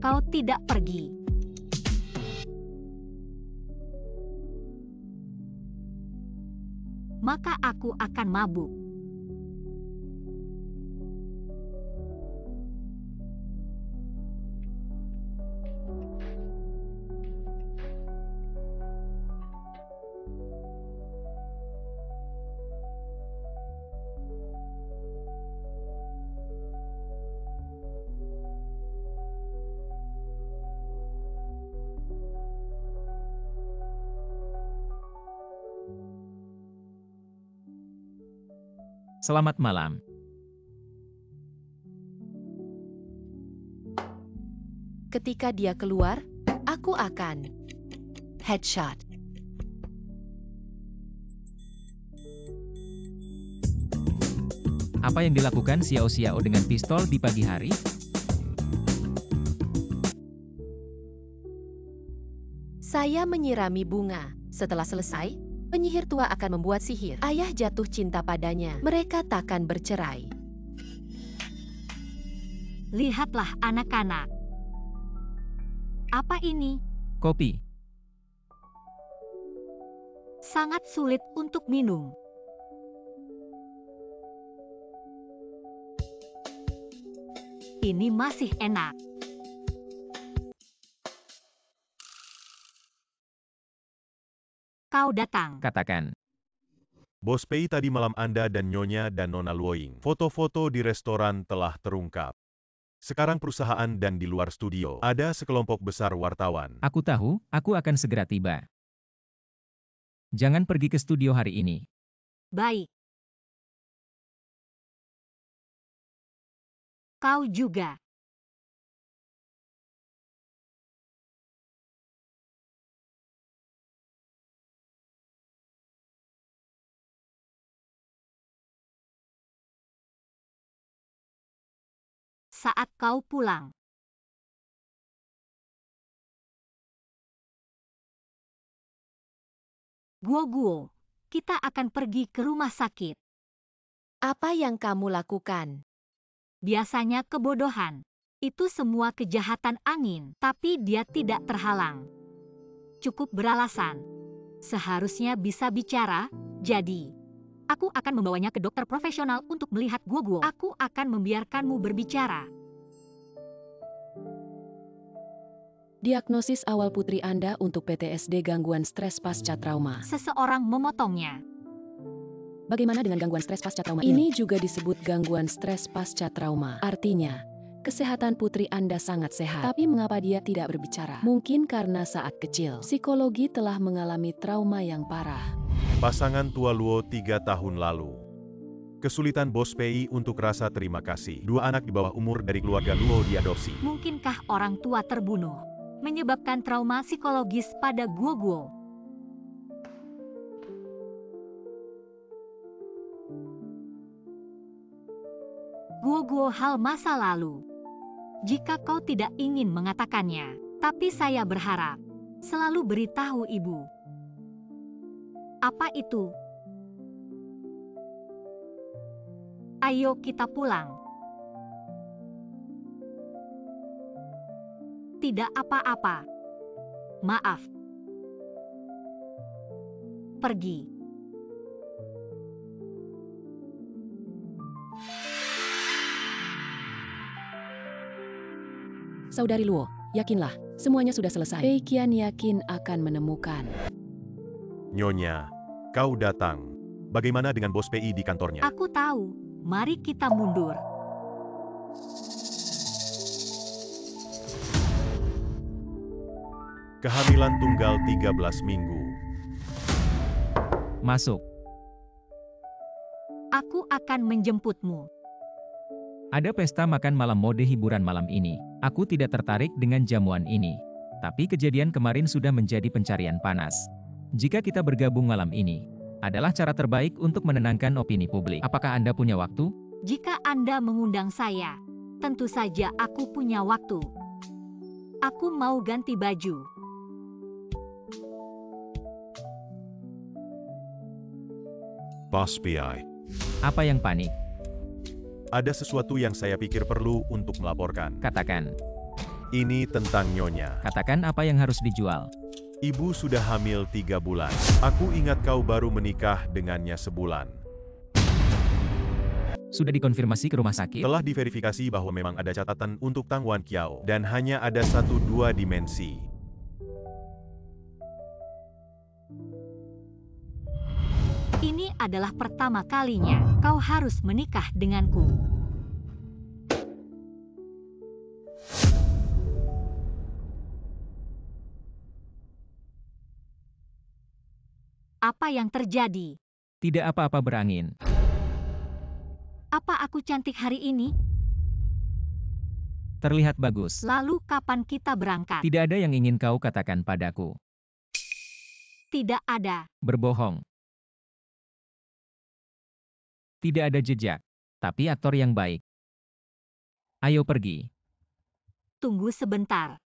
Speaker 1: kau tidak pergi, maka aku akan mabuk.
Speaker 2: Selamat malam.
Speaker 3: Ketika dia keluar, aku akan headshot.
Speaker 2: Apa yang dilakukan Xiao Xiao dengan pistol di pagi hari?
Speaker 3: Saya menyirami bunga. Setelah selesai, penyihir tua akan membuat sihir. Ayah jatuh cinta padanya. Mereka takkan bercerai.
Speaker 1: Lihatlah anak-anak. Apa ini?
Speaker 2: Kopi.
Speaker 1: Sangat sulit untuk minum. Ini masih enak. Kau datang.
Speaker 2: Katakan.
Speaker 4: Bos Pei, tadi malam Anda dan Nyonya dan Nona Luoying, foto-foto di restoran telah terungkap. Sekarang perusahaan dan di luar studio, ada sekelompok besar wartawan.
Speaker 2: Aku tahu, aku akan segera tiba. Jangan pergi ke studio hari ini.
Speaker 1: Baik. Kau juga. Saat kau pulang, Guo, kita akan pergi ke rumah sakit.
Speaker 3: Apa yang kamu lakukan?
Speaker 1: Biasanya kebodohan. Itu semua kejahatan angin, tapi dia tidak terhalang. Cukup beralasan. Seharusnya bisa bicara, jadi aku akan membawanya ke dokter profesional untuk melihat Guo. Aku akan membiarkanmu berbicara.
Speaker 3: Diagnosis awal putri Anda untuk PTSD gangguan stres pasca trauma.
Speaker 1: Seseorang memotongnya.
Speaker 3: Bagaimana dengan gangguan stres pasca trauma ini? Ini juga disebut gangguan stres pasca trauma. Artinya, kesehatan putri Anda sangat sehat. Tapi mengapa dia tidak berbicara? Mungkin karena saat kecil, psikologi telah mengalami trauma yang parah.
Speaker 4: Pasangan tua Luo 3 tahun lalu. Kesulitan Bos Pei untuk rasa terima kasih. 2 anak di bawah umur dari keluarga Luo diadopsi.
Speaker 1: Mungkinkah orang tua terbunuh menyebabkan trauma psikologis pada Guo? Guo hal masa lalu. Jika kau tidak ingin mengatakannya, tapi saya berharap selalu beritahu ibu. Apa itu? Ayo kita pulang. Tidak apa-apa. Maaf. Pergi.
Speaker 3: Saudari Luo, yakinlah, semuanya sudah selesai. Pei Qian yakin akan menemukan.
Speaker 4: Nyonya, kau datang. Bagaimana dengan Bos Pei di kantornya?
Speaker 1: Aku tahu. Mari kita mundur.
Speaker 4: Kehamilan tunggal 13 minggu.
Speaker 2: Masuk.
Speaker 1: Aku akan menjemputmu.
Speaker 2: Ada pesta makan malam mode hiburan malam ini. Aku tidak tertarik dengan jamuan ini. Tapi kejadian kemarin sudah menjadi pencarian panas. Jika kita bergabung malam ini, adalah cara terbaik untuk menenangkan opini publik. Apakah Anda punya waktu?
Speaker 1: Jika Anda mengundang saya, tentu saja aku punya waktu. Aku mau ganti baju.
Speaker 4: Bos Pei.
Speaker 2: Apa yang panik?
Speaker 4: Ada sesuatu yang saya pikir perlu untuk melaporkan.
Speaker 2: Katakan.
Speaker 4: Ini tentang Nyonya.
Speaker 2: Katakan apa yang harus dijual.
Speaker 4: Ibu sudah hamil 3 bulan. Aku ingat kau baru menikah dengannya sebulan.
Speaker 2: Sudah dikonfirmasi ke rumah sakit?
Speaker 4: Telah diverifikasi bahwa memang ada catatan untuk Tang Wan Kiao. Dan hanya ada 1-2 dimensi.
Speaker 1: Ini adalah pertama kalinya kau harus menikah denganku. Apa yang terjadi?
Speaker 2: Tidak apa-apa berangin.
Speaker 1: Apa aku cantik hari ini?
Speaker 2: Terlihat bagus.
Speaker 1: Lalu kapan kita berangkat?
Speaker 2: Tidak ada yang ingin kau katakan padaku.
Speaker 1: Tidak ada.
Speaker 2: Berbohong. Tidak ada jejak. Tapi aktor yang baik. Ayo pergi.
Speaker 1: Tunggu sebentar.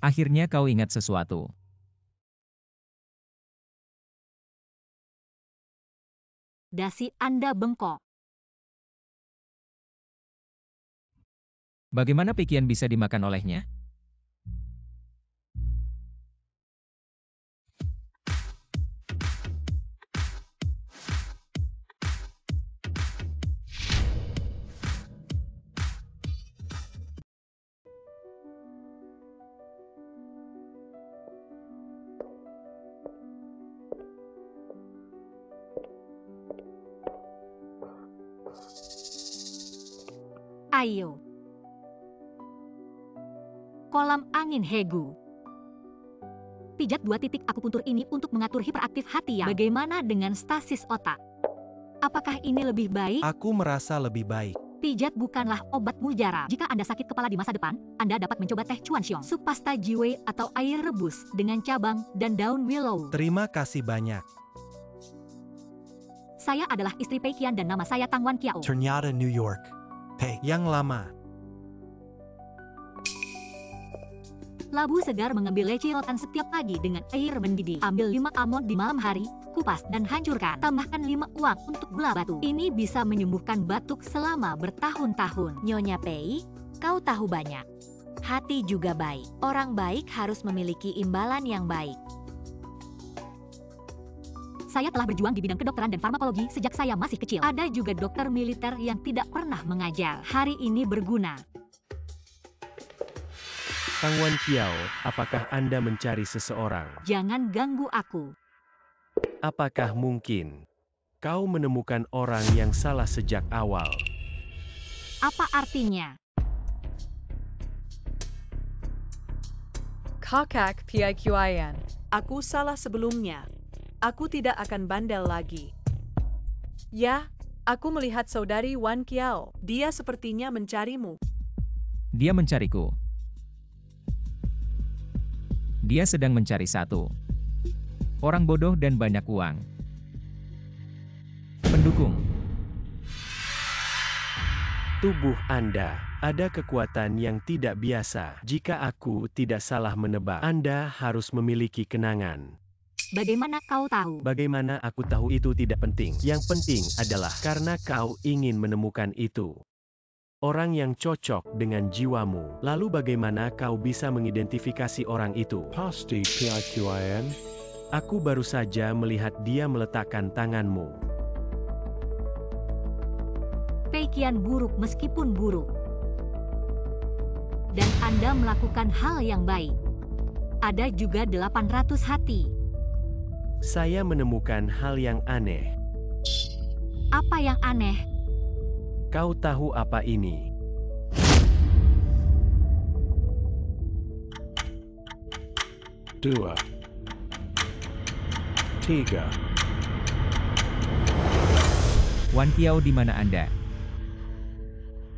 Speaker 2: Akhirnya kau ingat sesuatu.
Speaker 1: Dasi Anda bengkok.
Speaker 2: Bagaimana Peikian bisa dimakan olehnya?
Speaker 1: Ayo. Kolam angin Hegu. Pijat 2 titik akupuntur ini untuk mengatur hiperaktif hati yang. Bagaimana dengan stasis otak? Apakah ini lebih baik?
Speaker 7: Aku merasa lebih baik.
Speaker 1: Pijat bukanlah obat mujarab. Jika Anda sakit kepala di masa depan, Anda dapat mencoba teh Chuan Xiong, sup pasta jiwei atau air rebus dengan cabang dan daun willow.
Speaker 7: Terima kasih banyak.
Speaker 1: Saya adalah istri Peikian dan nama saya Tang Wan Kiao.
Speaker 8: Ternyata New York. Hey,
Speaker 7: Yang lama.
Speaker 1: Labu segar mengambil leci rotan setiap pagi dengan air mendidih. Ambil 5 almond di malam hari, kupas dan hancurkan. Tambahkan 5 uang untuk gula batu. Ini bisa menyembuhkan batuk selama bertahun-tahun.
Speaker 13: Nyonya Pei, kau tahu banyak. Hati juga baik. Orang baik harus memiliki imbalan yang baik.
Speaker 1: Saya telah berjuang di bidang kedokteran dan farmakologi sejak saya masih kecil. Ada juga dokter militer yang tidak pernah mengajar. Hari ini berguna.
Speaker 9: Tang Wan Kiao, apakah Anda mencari seseorang?
Speaker 1: Jangan ganggu aku.
Speaker 9: Apakah mungkin kau menemukan orang yang salah sejak awal?
Speaker 1: Apa artinya?
Speaker 11: Kakak PIQIN.
Speaker 6: Aku salah sebelumnya. Aku tidak akan bandel lagi. Ya, aku melihat saudari Wan Kiao. Dia sepertinya mencarimu.
Speaker 2: Dia mencariku. Dia sedang mencari satu orang bodoh dan banyak uang. Pendukung.
Speaker 9: Tubuh Anda ada kekuatan yang tidak biasa. Jika aku tidak salah menebak, Anda harus memiliki kenangan.
Speaker 1: Bagaimana kau tahu?
Speaker 9: Bagaimana aku tahu itu tidak penting. Yang penting adalah karena kau ingin menemukan itu. Orang yang cocok dengan jiwamu. Lalu bagaimana kau bisa mengidentifikasi orang itu?
Speaker 10: Pasti PIQIN.
Speaker 9: Aku baru saja melihat dia meletakkan tanganmu.
Speaker 1: Peikian buruk meskipun buruk. Dan Anda melakukan hal yang baik. Ada juga 800 hati.
Speaker 9: Saya menemukan hal yang aneh.
Speaker 1: Apa yang aneh?
Speaker 9: Kau tahu apa ini?
Speaker 10: Dua. Tiga.
Speaker 2: Wan Kiao, di mana Anda?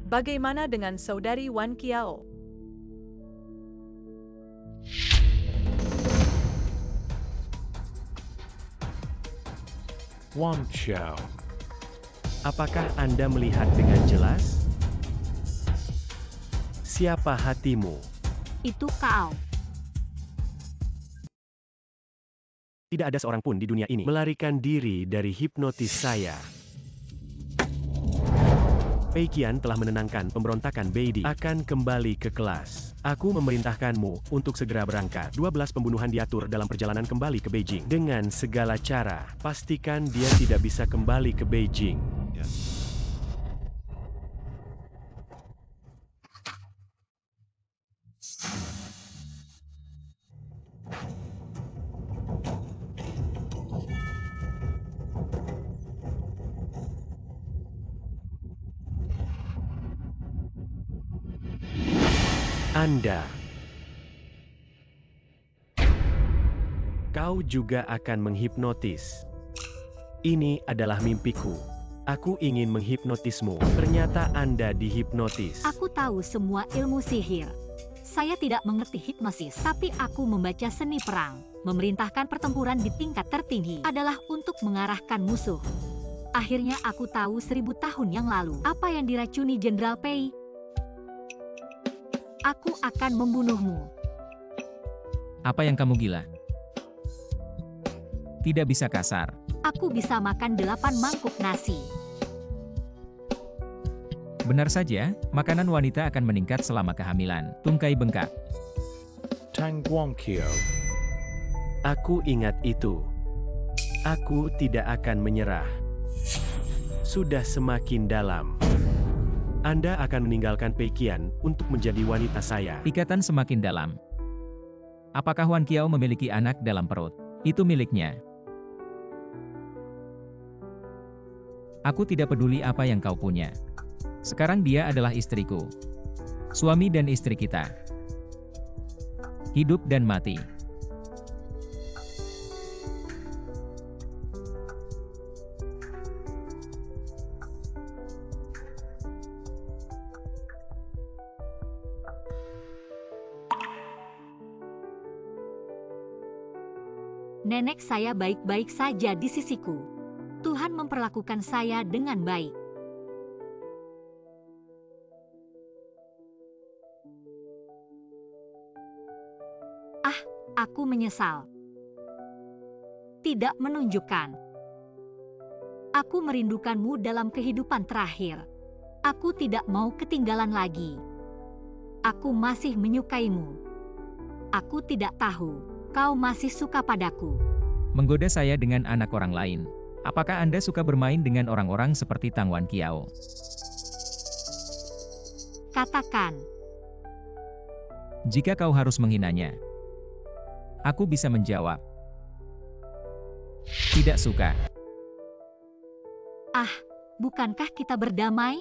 Speaker 6: Bagaimana dengan saudari Wan Kiao?
Speaker 10: Wan Xiao.
Speaker 9: Apakah Anda melihat dengan jelas? Siapa hatimu?
Speaker 1: Itu kau.
Speaker 9: Tidak ada seorang pun di dunia ini melarikan diri dari hipnotis saya. Pei Qian telah menenangkan pemberontakan Beidi. Akan kembali ke kelas. Aku memerintahkanmu untuk segera berangkat. 12 pembunuhan diatur dalam perjalanan kembali ke Beijing. Dengan segala cara, pastikan dia tidak bisa kembali ke Beijing.
Speaker 4: Ya.
Speaker 9: Kau juga akan menghipnotis. Ini adalah mimpiku. Aku ingin menghipnotismu. Ternyata Anda dihipnotis.
Speaker 1: Aku tahu semua ilmu sihir. Saya tidak mengerti hipnosis, tapi aku membaca seni perang. Memerintahkan pertempuran di tingkat tertinggi adalah untuk mengarahkan musuh. Akhirnya aku tahu 1000 tahun yang lalu apa yang diracuni Jenderal Pei. Aku akan membunuhmu.
Speaker 2: Apa yang kamu gila? Tidak bisa kasar.
Speaker 1: Aku bisa makan 8 mangkuk nasi.
Speaker 2: Benar saja, makanan wanita akan meningkat selama kehamilan. Tungkai bengkak.
Speaker 10: Tangguan Kiao.
Speaker 9: Aku ingat itu. Aku tidak akan menyerah. Sudah semakin dalam. Anda akan meninggalkan Pei Qian untuk menjadi wanita saya.
Speaker 2: Ikatan semakin dalam. Apakah Wan Qiao memiliki anak dalam perut? Itu miliknya. Aku tidak peduli apa yang kau punya. Sekarang dia adalah istriku. Suami dan istri kita. Hidup dan mati.
Speaker 1: Nenek saya baik-baik saja di sisiku. Tuhan memperlakukan saya dengan baik. Aku menyesal. Tidak menunjukkan. Aku merindukanmu dalam kehidupan terakhir. Aku tidak mau ketinggalan lagi. Aku masih menyukaimu. Aku tidak tahu, kau masih suka padaku.
Speaker 2: Menggoda saya dengan anak orang lain. Apakah Anda suka bermain dengan orang-orang seperti Tangguan Kiao?
Speaker 1: Katakan.
Speaker 2: Jika kau harus menghinanya. Aku bisa menjawab. Tidak suka.
Speaker 1: Bukankah kita berdamai?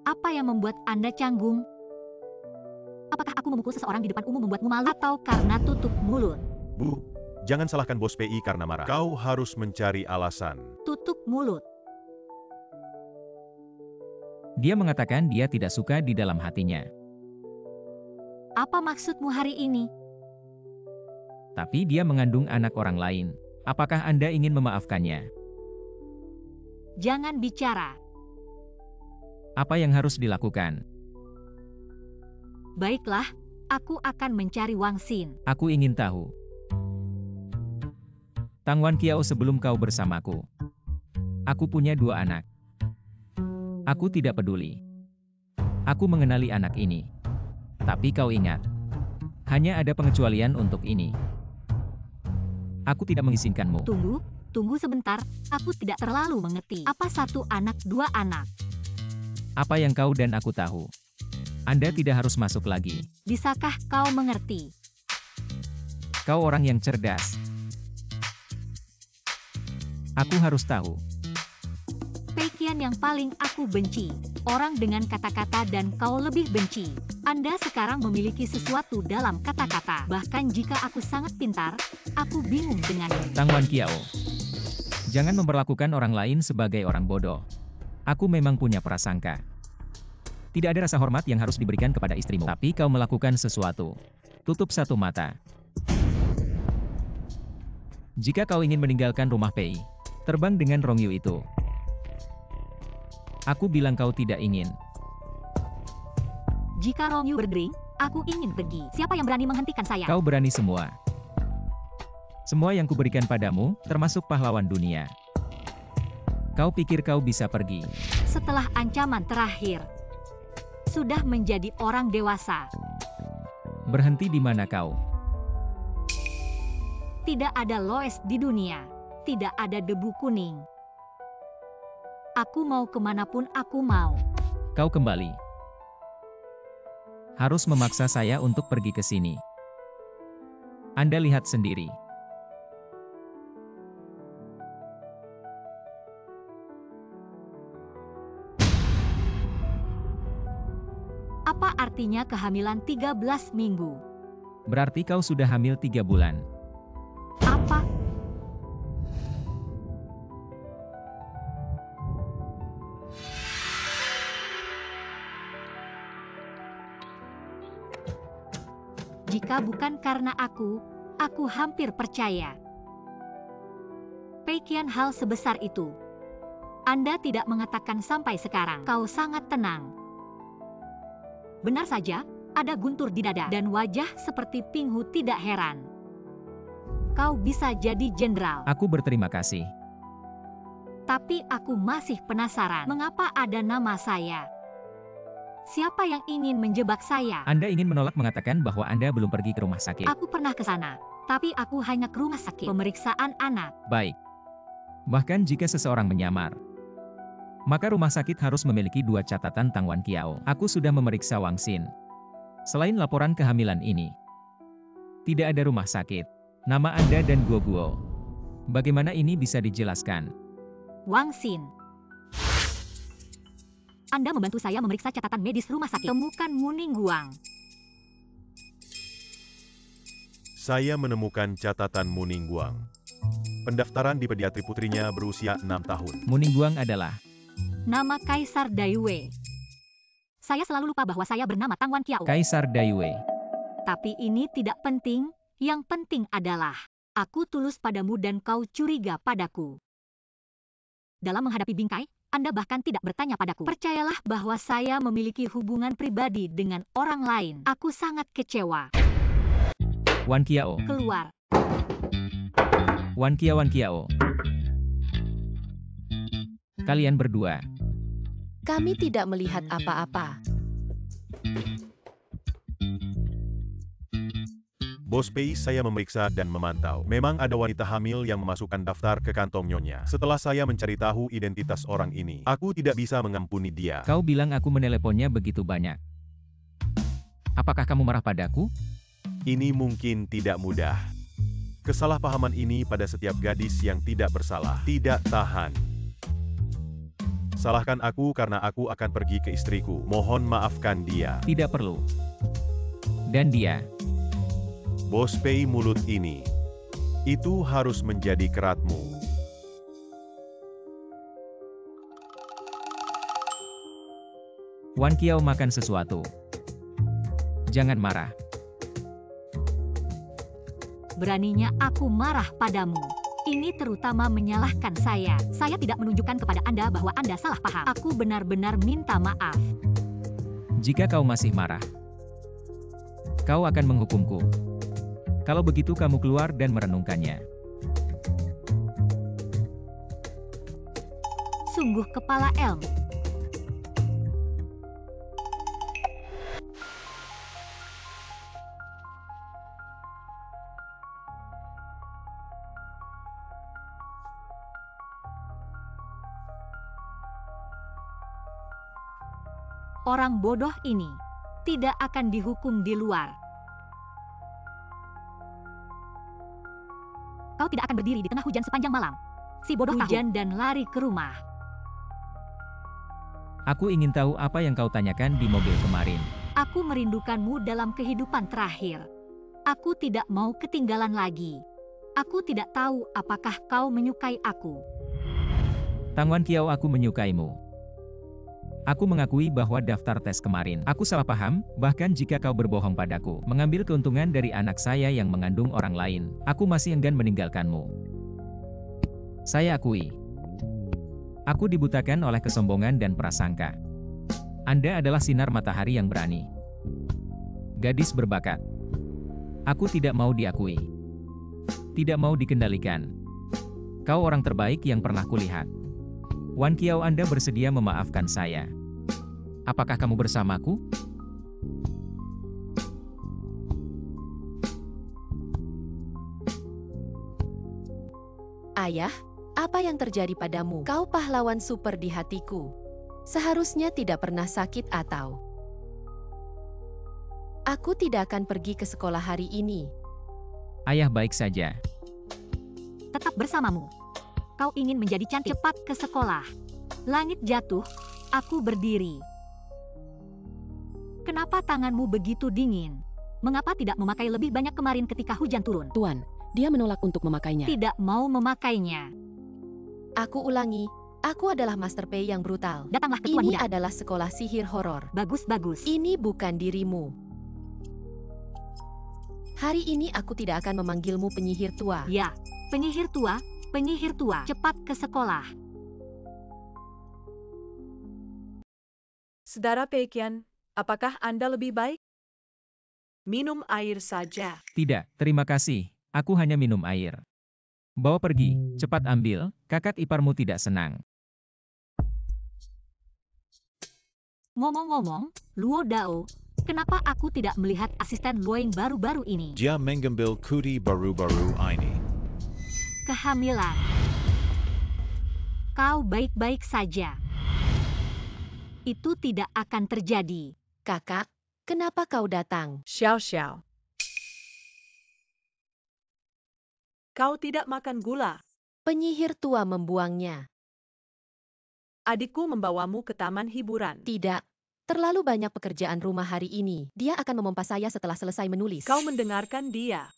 Speaker 1: Apa yang membuat Anda canggung? Apakah aku memukul seseorang di depan umum membuatmu malu? Atau karena tutup mulut?
Speaker 4: Bu, jangan salahkan Bos PI karena marah. Kau harus mencari alasan.
Speaker 1: Tutup mulut.
Speaker 2: Dia mengatakan dia tidak suka di dalam hatinya.
Speaker 1: Apa maksudmu hari ini?
Speaker 2: Tapi dia mengandung anak orang lain. Apakah Anda ingin memaafkannya?
Speaker 1: Jangan bicara.
Speaker 2: Apa yang harus dilakukan?
Speaker 1: Baiklah, aku akan mencari Wang Xin.
Speaker 2: Aku ingin tahu. Tangguan Kiao sebelum kau bersamaku. Aku punya 2 anak. Aku tidak peduli. Aku mengenali anak ini. Tapi kau ingat. Hanya ada pengecualian untuk ini. Aku tidak mengizinkanmu.
Speaker 1: Tunggu sebentar, aku tidak terlalu mengerti. Apa 1 anak 2 anak?
Speaker 2: Apa yang kau dan aku tahu? Anda tidak harus masuk lagi.
Speaker 1: Bisakah kau mengerti?
Speaker 2: Kau orang yang cerdas. Aku harus tahu.
Speaker 1: Pei Qian yang paling aku benci. Orang dengan kata-kata dan kau lebih benci. Anda sekarang memiliki sesuatu dalam kata-kata. Bahkan jika aku sangat pintar, aku bingung denganmu.
Speaker 2: Tangguan Kiao. Jangan memperlakukan orang lain sebagai orang bodoh. Aku memang punya prasangka. Tidak ada rasa hormat yang harus diberikan kepada istrimu. Tapi kau melakukan sesuatu. Tutup 1 mata. Jika kau ingin meninggalkan rumah Pei, terbang dengan Rong Yu itu. Aku bilang kau tidak ingin.
Speaker 1: Jika Rong Yu berdering, aku ingin pergi. Siapa yang berani menghentikan saya?
Speaker 2: Kau berani semua. Semua yang kuberikan padamu, termasuk pahlawan dunia. Kau pikir kau bisa pergi?
Speaker 1: Setelah ancaman terakhir, sudah menjadi orang dewasa.
Speaker 2: Berhenti di mana kau?
Speaker 1: Tidak ada Lois di dunia. Tidak ada debu kuning. Aku mau kemanapun aku mau.
Speaker 2: Kau kembali. Harus memaksa saya untuk pergi ke sini. Anda lihat sendiri.
Speaker 1: Apa artinya kehamilan 13 minggu?
Speaker 2: Berarti kau sudah hamil 3 bulan.
Speaker 1: Apa? Jika bukan karena aku hampir percaya. Peikian hal sebesar itu. Anda tidak mengatakan sampai sekarang. Kau sangat tenang. Benar saja, ada guntur di dada dan wajah seperti Pinghu tidak heran. Kau bisa jadi jenderal.
Speaker 2: Aku berterima kasih.
Speaker 1: Tapi aku masih penasaran, mengapa ada nama saya? Siapa yang ingin menjebak saya?
Speaker 2: Anda ingin menolak mengatakan bahwa Anda belum pergi ke rumah sakit.
Speaker 1: Aku pernah ke sana, tapi aku hanya ke rumah sakit pemeriksaan anak.
Speaker 2: Baik. Bahkan jika seseorang menyamar, maka rumah sakit harus memiliki 2 catatan Tang Wan Kiao. Aku sudah memeriksa Wang Xin. Selain laporan kehamilan ini, tidak ada rumah sakit, nama Anda dan Guo. Bagaimana ini bisa dijelaskan?
Speaker 1: Wang Xin. Anda membantu saya memeriksa catatan medis rumah sakit. Temukan Muning Guang.
Speaker 4: Saya menemukan catatan Muning Guang. Pendaftaran di pediatri putrinya berusia 6 tahun.
Speaker 2: Muning Guang adalah
Speaker 1: nama Kaisar Daiwei. Saya selalu lupa bahwa saya bernama Tang Wan Kiao.
Speaker 2: Kaisar Daiwei.
Speaker 1: Tapi ini tidak penting. Yang penting adalah, aku tulus padamu dan kau curiga padaku. Dalam menghadapi bingkai, Anda bahkan tidak bertanya padaku. Percayalah bahwa saya memiliki hubungan pribadi dengan orang lain. Aku sangat kecewa.
Speaker 2: Wan Kiao.
Speaker 1: Keluar.
Speaker 2: Wan Kiao. Kalian berdua.
Speaker 3: Kami tidak melihat apa-apa.
Speaker 4: Bos Pei, saya memeriksa dan memantau. Memang ada wanita hamil yang memasukkan daftar ke kantong nyonya. Setelah saya mencari tahu identitas orang ini, aku tidak bisa mengampuni dia.
Speaker 2: Kau bilang aku meneleponnya begitu banyak. Apakah kamu marah padaku?
Speaker 4: Ini mungkin tidak mudah. Kesalahpahaman ini pada setiap gadis yang tidak bersalah, tidak tahan. Salahkan aku karena aku akan pergi ke istriku. Mohon maafkan dia.
Speaker 2: Tidak perlu. Dan dia.
Speaker 4: Bos Pei, mulut ini. Itu harus menjadi keratmu.
Speaker 2: Wan Kiao makan sesuatu. Jangan marah.
Speaker 1: Beraninya aku marah padamu. Ini terutama menyalahkan saya. Saya tidak menunjukkan kepada Anda bahwa Anda salah paham. Aku benar-benar minta maaf.
Speaker 2: Jika kau masih marah, kau akan menghukumku. Kalau begitu kamu keluar dan merenungkannya.
Speaker 1: Sungguh kepala elm. Orang bodoh ini tidak akan dihukum di luar. Kau tidak akan berdiri di tengah hujan sepanjang malam. Si bodoh hujan dan lari ke rumah.
Speaker 2: Aku ingin tahu apa yang kau tanyakan di mobil kemarin.
Speaker 1: Aku merindukanmu dalam kehidupan terakhir. Aku tidak mau ketinggalan lagi. Aku tidak tahu apakah kau menyukai aku.
Speaker 2: Tang Wan Kiao, aku menyukaimu. Aku mengakui bahwa daftar tes kemarin, aku salah paham, bahkan jika kau berbohong padaku, mengambil keuntungan dari anak saya yang mengandung orang lain, aku masih enggan meninggalkanmu. Saya akui. Aku dibutakan oleh kesombongan dan prasangka. Anda adalah sinar matahari yang berani. Gadis berbakat. Aku tidak mau diakui. Tidak mau dikendalikan. Kau orang terbaik yang pernah kulihat. Wan Qiao, Anda bersedia memaafkan saya. Apakah kamu bersamaku?
Speaker 3: Ayah, apa yang terjadi padamu? Kau pahlawan super di hatiku. Seharusnya tidak pernah sakit atau... Aku tidak akan pergi ke sekolah hari ini.
Speaker 2: Ayah baik saja.
Speaker 1: Tetap bersamamu. Kau ingin menjadi cantik, cepat ke sekolah. Langit jatuh, aku berdiri. Kenapa tanganmu begitu dingin? Mengapa tidak memakai lebih banyak kemarin ketika hujan turun?
Speaker 3: Tuan, dia menolak untuk memakainya.
Speaker 1: Tidak mau memakainya.
Speaker 3: Aku ulangi, aku adalah Master Pei yang brutal.
Speaker 1: Datanglah ke Tuan
Speaker 3: Ini
Speaker 1: Muda.
Speaker 3: adalah sekolah sihir horor.
Speaker 1: Bagus-bagus.
Speaker 3: Ini bukan dirimu. Hari ini aku tidak akan memanggilmu penyihir tua.
Speaker 1: Ya, penyihir tua, cepat ke sekolah.
Speaker 6: Saudara Peiqian, apakah Anda lebih baik? Minum air saja.
Speaker 2: Tidak, terima kasih. Aku hanya minum air. Bawa pergi, cepat ambil, kakak iparmu tidak senang.
Speaker 1: Ngomong-ngomong, Luo Dao, kenapa aku tidak melihat asisten Luoying baru-baru ini?
Speaker 10: Dia mengambil kuti baru-baru ini.
Speaker 1: Kehamilan. Kau baik-baik saja. Itu tidak akan terjadi.
Speaker 3: Kakak, kenapa kau datang?
Speaker 6: Xiao Xiao. Kau tidak makan gula.
Speaker 3: Penyihir tua membuangnya.
Speaker 6: Adikku membawamu ke taman hiburan.
Speaker 3: Tidak. Terlalu banyak pekerjaan rumah hari ini. Dia akan memompa saya setelah selesai menulis.
Speaker 6: Kau mendengarkan dia.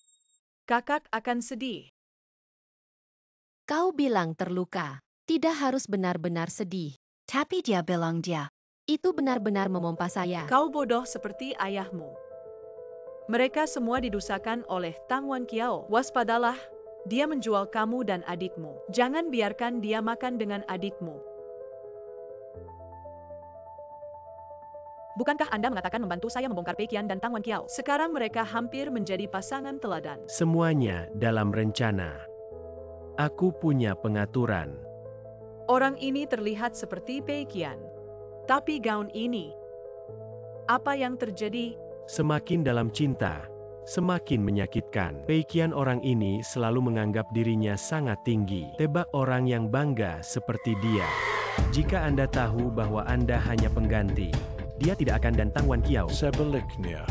Speaker 6: Kakak akan sedih.
Speaker 3: Kau bilang terluka. Tidak harus benar-benar sedih. Tapi dia bilang dia. Itu benar-benar memompa saya.
Speaker 6: Kau bodoh seperti ayahmu. Mereka semua didusakan oleh Tang Wan Qiao. Waspadalah, dia menjual kamu dan adikmu. Jangan biarkan dia makan dengan adikmu. Bukankah Anda mengatakan membantu saya membongkar Peiqian dan Tang Wan Qiao? Sekarang mereka hampir menjadi pasangan teladan.
Speaker 9: Semuanya dalam rencana. Aku punya pengaturan.
Speaker 6: Orang ini terlihat seperti Peiqian. Tapi gaun ini, apa yang terjadi?
Speaker 9: Semakin dalam cinta, semakin menyakitkan. Peiqian orang ini selalu menganggap dirinya sangat tinggi. Tebak orang yang bangga seperti dia. Jika Anda tahu bahwa Anda hanya pengganti, dia tidak akan dan Tang Wan Qiao.
Speaker 10: Sebaliknya.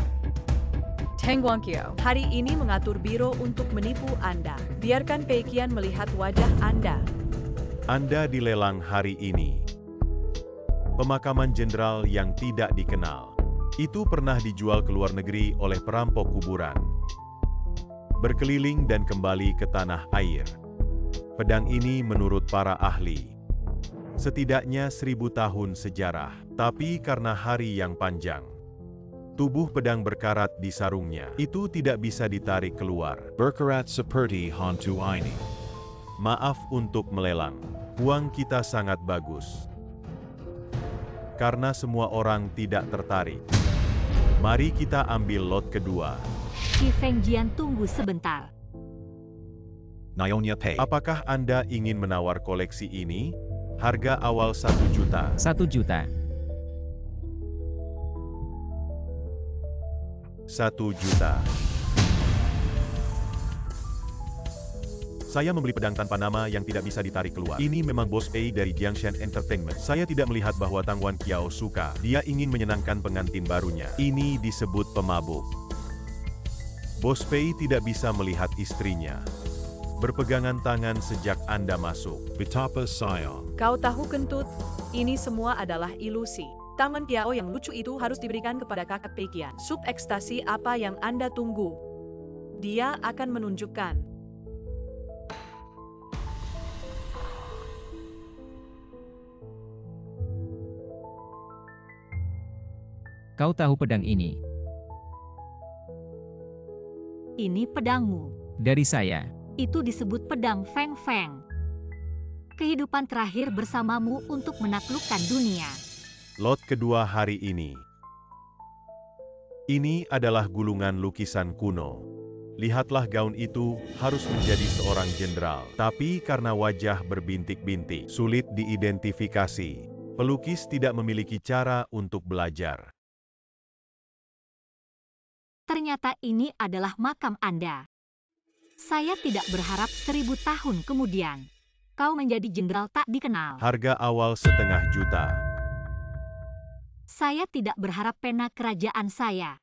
Speaker 11: Tang Wan Qiao.
Speaker 6: Hari ini mengatur biro untuk menipu Anda. Biarkan Peiqian melihat wajah Anda.
Speaker 4: Anda dilelang hari ini. Pemakaman jenderal yang tidak dikenal. Itu pernah dijual ke luar negeri oleh perampok kuburan. Berkeliling dan kembali ke tanah air. Pedang ini menurut para ahli. Setidaknya 1000 tahun sejarah. Tapi karena hari yang panjang. Tubuh pedang berkarat di sarungnya. Itu tidak bisa ditarik keluar.
Speaker 10: Berkarat seperti hantu ini.
Speaker 4: Maaf untuk melelang. Uang kita sangat bagus. Karena semua orang tidak tertarik. Mari kita ambil lot kedua.
Speaker 1: Qi Fengjian, tunggu sebentar.
Speaker 10: Nyonya Pei.
Speaker 4: Apakah Anda ingin menawar koleksi ini? Harga awal 1 juta.
Speaker 2: 1 juta.
Speaker 4: 1 juta. Saya membeli pedang tanpa nama yang tidak bisa ditarik keluar. Ini memang Bos Pei dari Jiangshan Entertainment. Saya tidak melihat bahwa Tang Wan Qiao suka. Dia ingin menyenangkan pengantin barunya. Ini disebut pemabuk. Bos Pei tidak bisa melihat istrinya. Berpegangan tangan sejak Anda masuk.
Speaker 10: Betapa sayang.
Speaker 6: Kau tahu kentut, ini semua adalah ilusi. Tang Wan Qiao yang lucu itu harus diberikan kepada kakak Peiqian. Sup ekstasi apa yang Anda tunggu? Dia akan menunjukkan.
Speaker 2: Kau tahu pedang ini?
Speaker 1: Ini pedangmu.
Speaker 2: Dari saya.
Speaker 1: Itu disebut pedang Feng Feng. Kehidupan terakhir bersamamu untuk menaklukkan dunia.
Speaker 4: Lot kedua hari ini. Ini adalah gulungan lukisan kuno. Lihatlah gaun itu, harus menjadi seorang jenderal. Tapi karena wajah berbintik-bintik, sulit diidentifikasi. Pelukis tidak memiliki cara untuk belajar.
Speaker 1: Ternyata ini adalah makam Anda. Saya tidak berharap 1000 tahun kemudian kau menjadi jenderal tak dikenal.
Speaker 4: Harga awal $1,5 juta.
Speaker 1: Saya tidak berharap pena kerajaan saya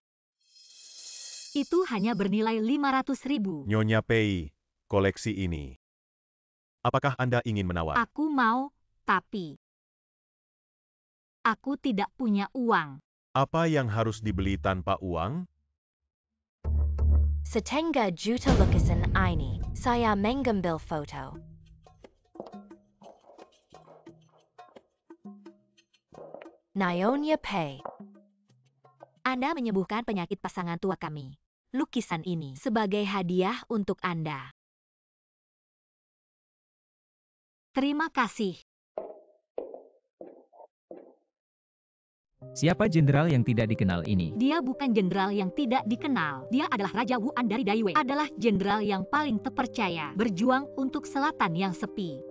Speaker 1: itu hanya bernilai 500.000.
Speaker 4: Nyonya Pei, koleksi ini. Apakah Anda ingin menawar?
Speaker 1: Aku mau, tapi aku tidak punya uang.
Speaker 4: Apa yang harus dibeli tanpa uang?
Speaker 13: Setengah juta lukisan ini. Saya mengambil foto. Nyonya Pei. Anda menyembuhkan penyakit pasangan tua kami. Lukisan ini sebagai hadiah untuk Anda.
Speaker 1: Terima kasih.
Speaker 2: Siapa jenderal yang tidak dikenal ini?
Speaker 1: Dia bukan jenderal yang tidak dikenal. Dia adalah Raja Wuan dari Daiwei. Adalah jenderal yang paling terpercaya. Berjuang untuk selatan yang sepi.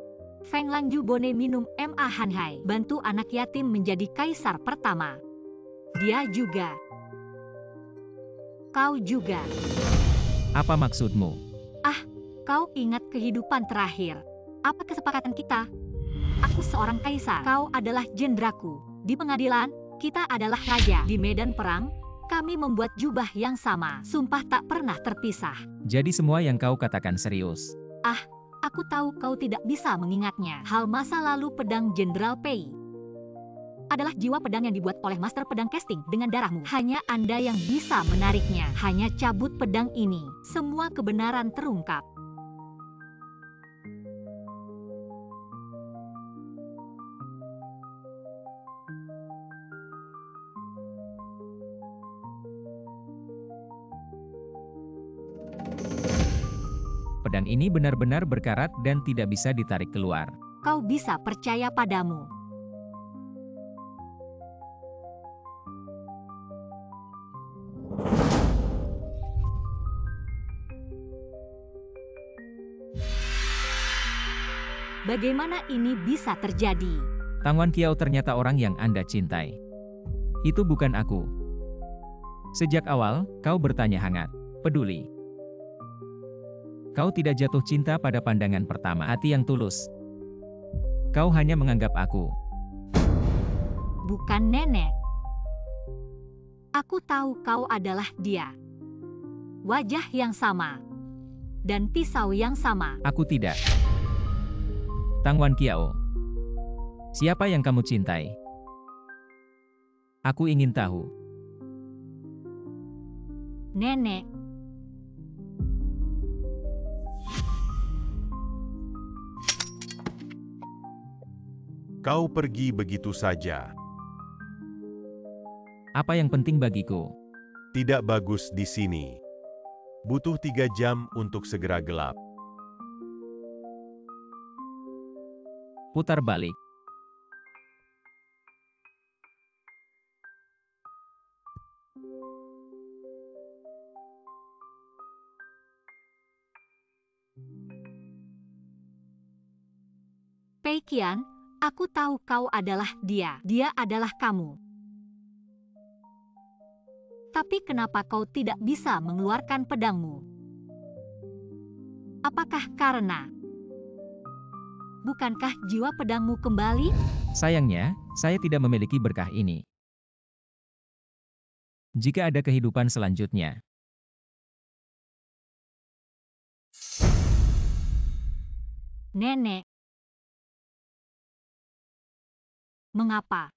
Speaker 1: Feng Langju Bone minum Ma Hanhai. Bantu anak yatim menjadi kaisar pertama. Dia juga. Kau juga.
Speaker 2: Apa maksudmu?
Speaker 1: Kau ingat kehidupan terakhir. Apa kesepakatan kita? Aku seorang kaisar. Kau adalah jenderalku. Di pengadilan, kita adalah raja. Di medan perang, kami membuat jubah yang sama. Sumpah tak pernah terpisah.
Speaker 2: Jadi semua yang kau katakan serius.
Speaker 1: Aku tahu kau tidak bisa mengingatnya. Hal masa lalu pedang Jenderal Pei adalah jiwa pedang yang dibuat oleh master pedang casting dengan darahmu. Hanya Anda yang bisa menariknya. Hanya cabut pedang ini. Semua kebenaran terungkap.
Speaker 2: Pedang ini benar-benar berkarat dan tidak bisa ditarik keluar.
Speaker 1: Kau bisa percaya padamu. Bagaimana ini bisa terjadi?
Speaker 2: Tang Wan Qiao ternyata orang yang Anda cintai. Itu bukan aku. Sejak awal, kau bertanya hangat, peduli. Kau tidak jatuh cinta pada pandangan pertama, hati yang tulus. Kau hanya menganggap aku.
Speaker 1: Bukan nenek. Aku tahu kau adalah dia. Wajah yang sama. Dan pisau yang sama.
Speaker 2: Aku tidak. Tang Wan Qiao. Siapa yang kamu cintai? Aku ingin tahu.
Speaker 1: Nenek.
Speaker 4: Kau pergi begitu saja.
Speaker 2: Apa yang penting bagiku?
Speaker 4: Tidak bagus di sini. Butuh 3 jam untuk segera gelap.
Speaker 2: Putar balik.
Speaker 1: Pei Qian, aku tahu kau adalah dia. Dia adalah kamu. Tapi kenapa kau tidak bisa mengeluarkan pedangmu? Apakah karena bukankah jiwa pedangmu kembali?
Speaker 2: Sayangnya, saya tidak memiliki berkah ini. Jika ada kehidupan selanjutnya.
Speaker 1: Nenek. Mengapa?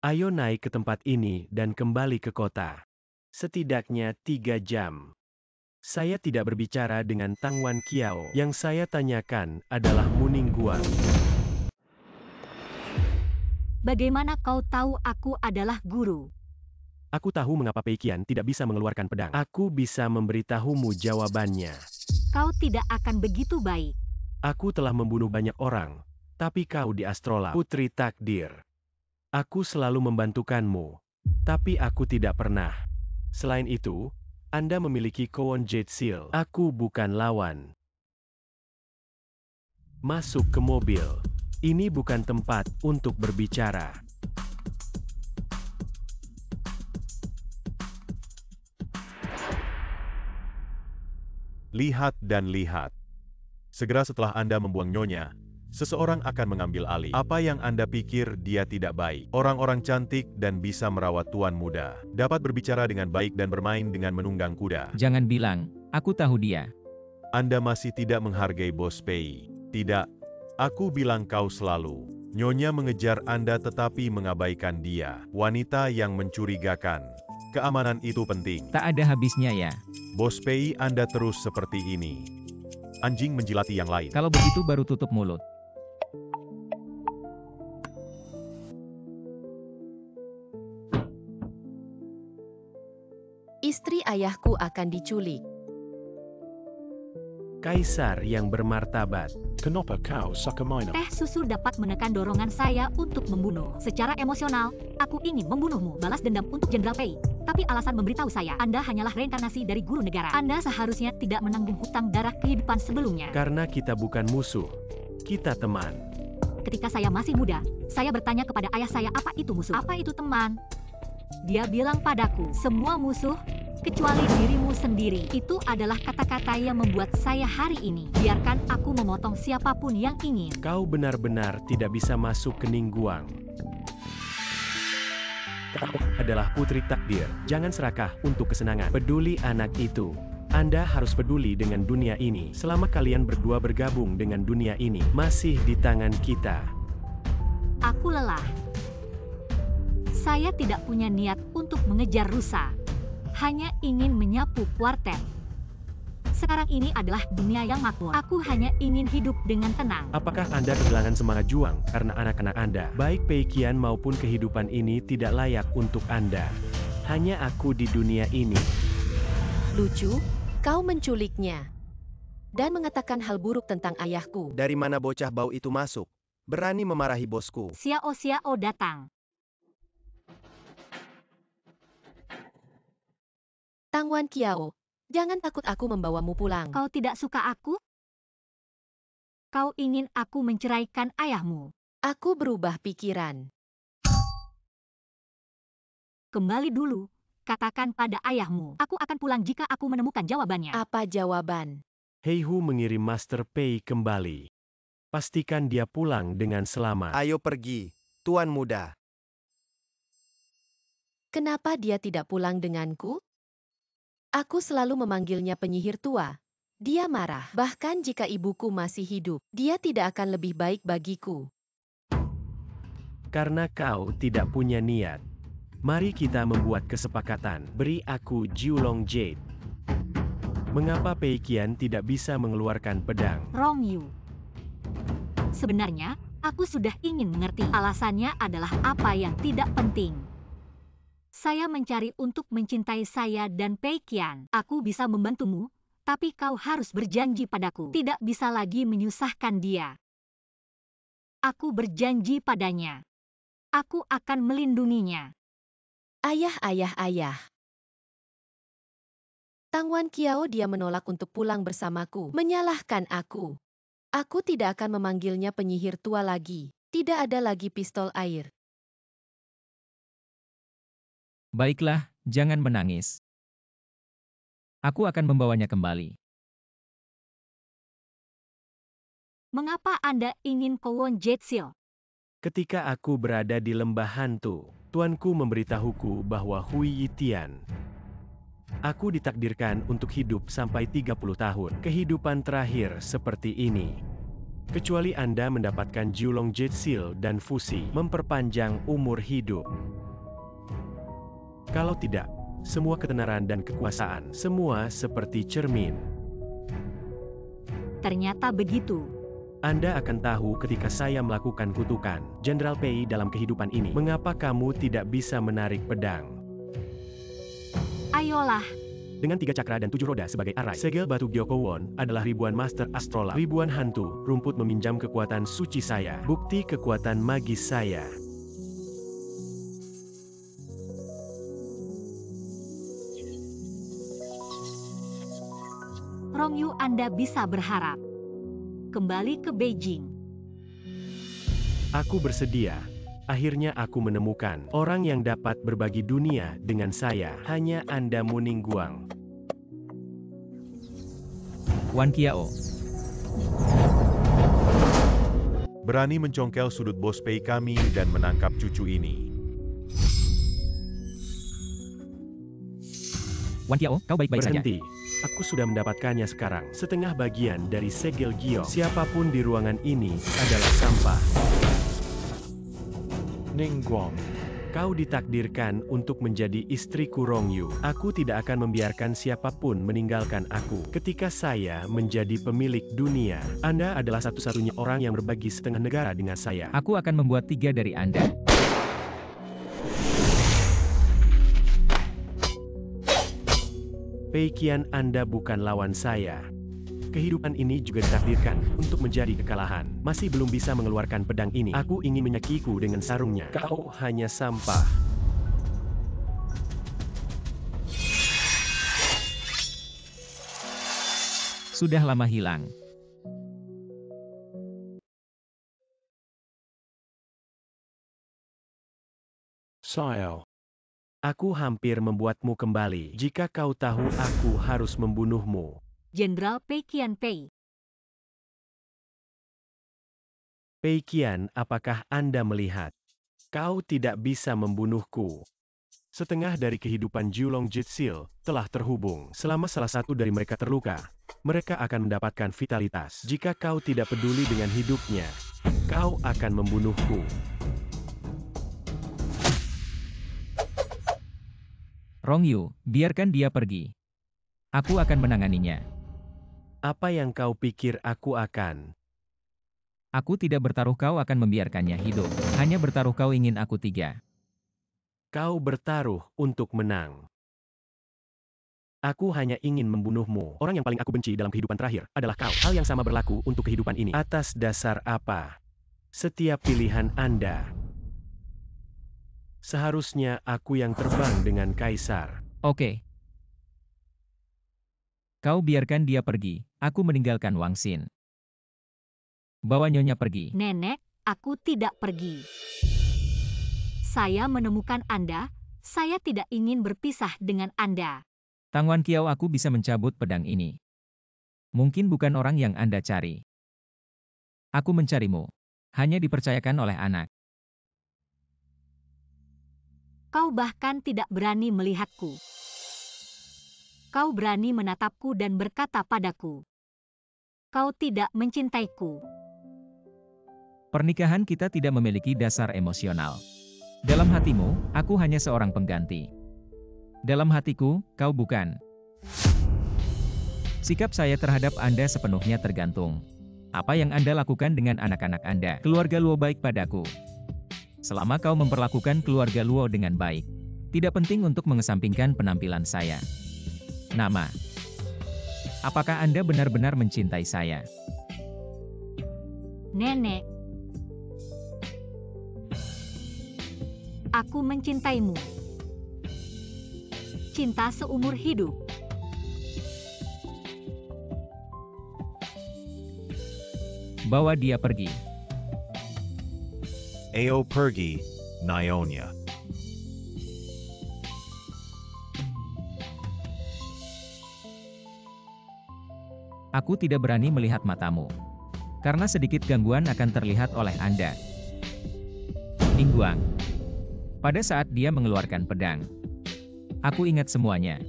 Speaker 9: Ayo naik ke tempat ini dan kembali ke kota. Setidaknya 3 jam. Saya tidak berbicara dengan Tang Wan Qiao. Yang saya tanyakan adalah Muning Guang.
Speaker 1: Bagaimana kau tahu aku adalah guru?
Speaker 9: Aku tahu mengapa Pei Qian tidak bisa mengeluarkan pedang. Aku bisa memberitahumu jawabannya.
Speaker 1: Kau tidak akan begitu baik.
Speaker 9: Aku telah membunuh banyak orang, tapi kau di Astrolabe, Putri Takdir. Aku selalu membantukanmu, tapi aku tidak pernah. Selain itu, Anda memiliki Kwon Jade Seal. Aku bukan lawan. Masuk ke mobil. Ini bukan tempat untuk berbicara.
Speaker 4: Lihat dan lihat. Segera setelah Anda membuang nyonya, seseorang akan mengambil alih. Apa yang Anda pikir dia tidak baik? Orang-orang cantik dan bisa merawat tuan muda, dapat berbicara dengan baik dan bermain dengan menunggang kuda.
Speaker 2: Jangan bilang, aku tahu dia.
Speaker 4: Anda masih tidak menghargai Bos Pei. Tidak, aku bilang kau selalu. Nyonya mengejar Anda tetapi mengabaikan dia. Wanita yang mencurigakan. Keamanan itu penting.
Speaker 2: Tak ada habisnya ya.
Speaker 4: Bos Pei, Anda terus seperti ini. Anjing menjilati yang lain.
Speaker 2: Kalau begitu baru tutup mulut.
Speaker 3: Istri ayahku akan diculik.
Speaker 9: Kaisar yang bermartabat.
Speaker 10: Kenapa kau suka mainan?
Speaker 1: Teh susu dapat menekan dorongan saya untuk membunuh. Secara emosional, aku ingin membunuhmu, balas dendam untuk Jenderal Pei. Tapi alasan memberitahu saya, Anda hanyalah reinkarnasi dari guru negara. Anda seharusnya tidak menanggung hutang darah kehidupan sebelumnya.
Speaker 9: Karena kita bukan musuh, kita teman.
Speaker 1: Ketika saya masih muda, saya bertanya kepada ayah saya apa itu musuh, apa itu teman. Dia bilang padaku, semua musuh, kecuali dirimu sendiri. Itu adalah kata-kata yang membuat saya hari ini. Biarkan aku memotong siapapun yang ingin.
Speaker 9: Kau benar-benar tidak bisa masuk ke Ningguang. Kau adalah Putri Takdir. Jangan serakah untuk kesenangan. Peduli anak itu. Anda harus peduli dengan dunia ini. Selama kalian berdua bergabung dengan dunia ini, masih di tangan kita.
Speaker 1: Aku lelah. Saya tidak punya niat untuk mengejar rusa. Hanya ingin menyapu kuartet. Sekarang ini adalah dunia yang makmur. Aku hanya ingin hidup dengan tenang.
Speaker 9: Apakah Anda kehilangan semangat juang karena anak-anak Anda? Baik Pei Qian maupun kehidupan ini tidak layak untuk Anda. Hanya aku di dunia ini.
Speaker 3: Lucu, kau menculiknya. Dan mengatakan hal buruk tentang ayahku.
Speaker 5: Dari mana bocah bau itu masuk? Berani memarahi bosku.
Speaker 1: Xiao datang.
Speaker 3: Tangwan Kiao, jangan takut aku membawamu pulang.
Speaker 1: Kau tidak suka aku? Kau ingin aku menceraikan ayahmu?
Speaker 3: Aku berubah pikiran.
Speaker 1: Kembali dulu, katakan pada ayahmu. Aku akan pulang jika aku menemukan jawabannya.
Speaker 3: Apa jawaban?
Speaker 9: Heihu mengirim Master Pei kembali. Pastikan dia pulang dengan selamat.
Speaker 5: Ayo pergi, tuan muda.
Speaker 3: Kenapa dia tidak pulang denganku? Aku selalu memanggilnya penyihir tua. Dia marah. Bahkan jika ibuku masih hidup, dia tidak akan lebih baik bagiku.
Speaker 9: Karena kau tidak punya niat. Mari kita membuat kesepakatan. Beri aku Jiulong Jade. Mengapa Pei Qian tidak bisa mengeluarkan pedang?
Speaker 1: Rong Yu. Sebenarnya, aku sudah ingin mengerti. Alasannya adalah apa yang tidak penting. Saya mencari untuk mencintai saya dan Pei Qian. Aku bisa membantumu, tapi kau harus berjanji padaku. Tidak bisa lagi menyusahkan dia. Aku berjanji padanya. Aku akan melindunginya.
Speaker 3: Ayah. Tangwan Kiao dia menolak untuk pulang bersamaku. Menyalahkan aku. Aku tidak akan memanggilnya penyihir tua lagi. Tidak ada lagi pistol air.
Speaker 2: Baiklah, jangan menangis. Aku akan membawanya kembali.
Speaker 1: Mengapa Anda ingin Kwon Jade Seal?
Speaker 9: Ketika aku berada di lembah hantu, tuanku memberitahuku bahwa Hui Yitian. Aku ditakdirkan untuk hidup sampai 30 tahun. Kehidupan terakhir seperti ini. Kecuali Anda mendapatkan Jiulong Jade Seal dan fusi, memperpanjang umur hidup. Kalau tidak, semua ketenaran dan kekuasaan, semua seperti cermin.
Speaker 1: Ternyata begitu.
Speaker 9: Anda akan tahu ketika saya melakukan kutukan. Jenderal Pei dalam kehidupan ini, mengapa kamu tidak bisa menarik pedang?
Speaker 1: Ayolah,
Speaker 9: dengan 3 cakra dan 7 roda sebagai arai. Segel batu Gyokowon adalah ribuan master astrolab, ribuan hantu, rumput meminjam kekuatan suci saya, bukti kekuatan magis saya.
Speaker 1: Rongyu, Anda bisa berharap. Kembali ke Beijing.
Speaker 9: Aku bersedia. Akhirnya aku menemukan orang yang dapat berbagi dunia dengan saya. Hanya Anda, Muning Guang.
Speaker 2: Wan Qiao.
Speaker 4: Berani mencongkel sudut Bos Pei kami dan menangkap cucu ini.
Speaker 2: Wan Qiao, kau baik-baik saja.
Speaker 9: Berhenti. Aku sudah mendapatkannya sekarang. Setengah bagian dari segel Gyo. Siapapun di ruangan ini adalah sampah.
Speaker 10: Ning Guang.
Speaker 9: Kau ditakdirkan untuk menjadi istriku, Rongyu. Aku tidak akan membiarkan siapapun meninggalkan aku. Ketika saya menjadi pemilik dunia, Anda adalah satu-satunya orang yang berbagi setengah negara dengan saya.
Speaker 2: Aku akan membuat 3 dari Anda.
Speaker 9: Pei Qian, Anda bukan lawan saya. Kehidupan ini juga ditakdirkan untuk menjadi kekalahan. Masih belum bisa mengeluarkan pedang ini. Aku ingin menyakiku dengan sarungnya. Kau hanya sampah.
Speaker 2: Sudah lama hilang.
Speaker 10: Xiao.
Speaker 9: Aku hampir membuatmu kembali. Jika kau tahu aku harus membunuhmu.
Speaker 1: Jenderal Pei Qian Pei.
Speaker 9: Pei Qian, apakah Anda melihat? Kau tidak bisa membunuhku. Setengah dari kehidupan Julong Jitsil telah terhubung. Selama salah satu dari mereka terluka, mereka akan mendapatkan vitalitas. Jika kau tidak peduli dengan hidupnya, kau akan membunuhku.
Speaker 2: Rongyu, biarkan dia pergi. Aku akan menanganinya.
Speaker 9: Apa yang kau pikir aku akan?
Speaker 2: Aku tidak bertaruh kau akan membiarkannya hidup. Hanya bertaruh kau ingin aku 3.
Speaker 9: Kau bertaruh untuk menang. Aku hanya ingin membunuhmu. Orang yang paling aku benci dalam kehidupan terakhir adalah kau. Hal yang sama berlaku untuk kehidupan ini. Atas dasar apa? Setiap pilihan Anda. Seharusnya aku yang terbang dengan Kaisar.
Speaker 2: Oke. Kau biarkan dia pergi. Aku meninggalkan Wang Xin. Bawa Nyonya pergi.
Speaker 1: Nenek, aku tidak pergi. Saya menemukan Anda. Saya tidak ingin berpisah dengan Anda.
Speaker 2: Tang Wan Qiao, aku bisa mencabut pedang ini. Mungkin bukan orang yang Anda cari. Aku mencarimu. Hanya dipercayakan oleh anak.
Speaker 1: Kau bahkan tidak berani melihatku. Kau berani menatapku dan berkata padaku, kau tidak mencintaiku.
Speaker 2: Pernikahan kita tidak memiliki dasar emosional. Dalam hatimu, aku hanya seorang pengganti. Dalam hatiku, kau bukan. Sikap saya terhadap Anda sepenuhnya tergantung. Apa yang Anda lakukan dengan anak-anak Anda? Keluarga Luo baik padaku. Selama kau memperlakukan keluarga Luo dengan baik, tidak penting untuk mengesampingkan penampilan saya. Nama. Apakah Anda benar-benar mencintai saya?
Speaker 1: Nenek. Aku mencintaimu. Cinta seumur hidup.
Speaker 2: Bawa dia pergi.
Speaker 4: Ao pergi, Nyonya.
Speaker 2: Aku tidak berani melihat matamu. Karena sedikit gangguan akan terlihat oleh Anda. Ningguang. Pada saat dia mengeluarkan pedang. Aku ingat semuanya.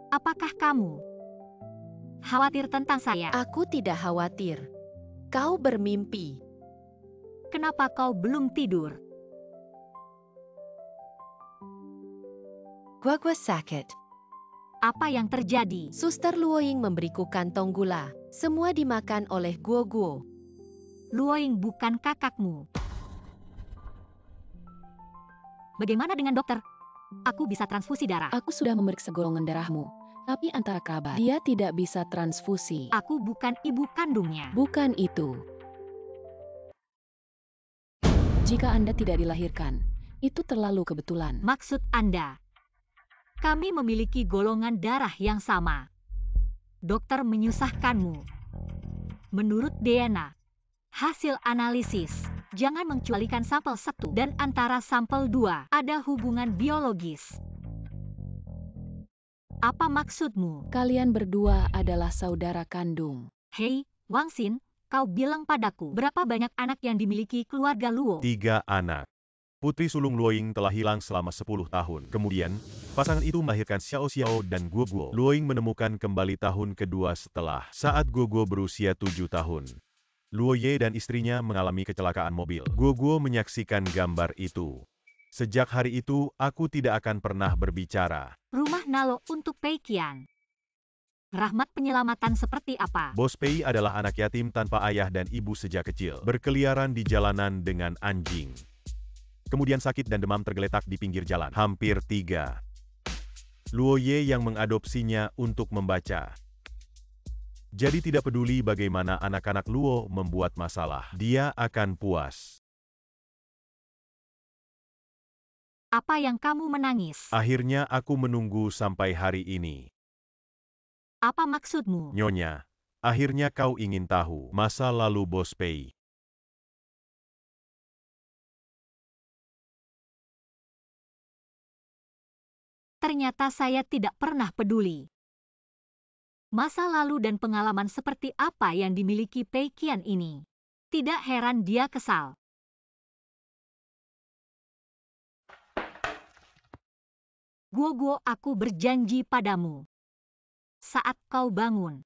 Speaker 1: Apakah kamu khawatir tentang saya?
Speaker 3: Aku tidak khawatir. Kau bermimpi.
Speaker 1: Kenapa kau belum tidur?
Speaker 3: Gua sakit.
Speaker 1: Apa yang terjadi?
Speaker 3: Suster Luoying memberiku kantong gula. Semua dimakan oleh Guo.
Speaker 1: Luoying bukan kakakmu. Bagaimana dengan dokter? Aku bisa transfusi darah.
Speaker 3: Aku sudah memeriksa golongan darahmu, tapi antara kerabat, dia tidak bisa transfusi.
Speaker 1: Aku bukan ibu kandungnya.
Speaker 3: Bukan itu. Jika Anda tidak dilahirkan, itu terlalu kebetulan.
Speaker 1: Maksud Anda? Kami memiliki golongan darah yang sama. Dokter menyusahkanmu. Menurut DNA, hasil analisis, jangan mengecualikan sampel 1 dan antara sampel 2 ada hubungan biologis. Apa maksudmu?
Speaker 3: Kalian berdua adalah saudara kandung.
Speaker 1: Hei, Wang Xin, kau bilang padaku berapa banyak anak yang dimiliki keluarga Luo?
Speaker 4: 3 anak. Putri sulung Luoying telah hilang selama 10 tahun. Kemudian, pasangan itu melahirkan Xiao Xiao dan Guo Guo. Luoying menemukan kembali tahun kedua setelah saat Guo Guo berusia 7 tahun. Luo Ye dan istrinya mengalami kecelakaan mobil. Guo Guo menyaksikan gambar itu. Sejak hari itu, aku tidak akan pernah berbicara.
Speaker 1: Rumah Nalo untuk Pei Qian. Rahmat penyelamatan seperti apa?
Speaker 4: Bos Pei adalah anak yatim tanpa ayah dan ibu sejak kecil. Berkeliaran di jalanan dengan anjing. Kemudian sakit dan demam tergeletak di pinggir jalan. Hampir 3. Luo Ye yang mengadopsinya untuk membaca. Jadi tidak peduli bagaimana anak-anak Luo membuat masalah, dia akan puas.
Speaker 1: Apa yang kamu menangis?
Speaker 4: Akhirnya aku menunggu sampai hari ini.
Speaker 1: Apa maksudmu?
Speaker 4: Nyonya, akhirnya kau ingin tahu masa lalu Bos Pei.
Speaker 1: Ternyata saya tidak pernah peduli. Masa lalu dan pengalaman seperti apa yang dimiliki Pei Qian ini. Tidak heran dia kesal. Guo Guo, aku berjanji padamu. Saat kau bangun,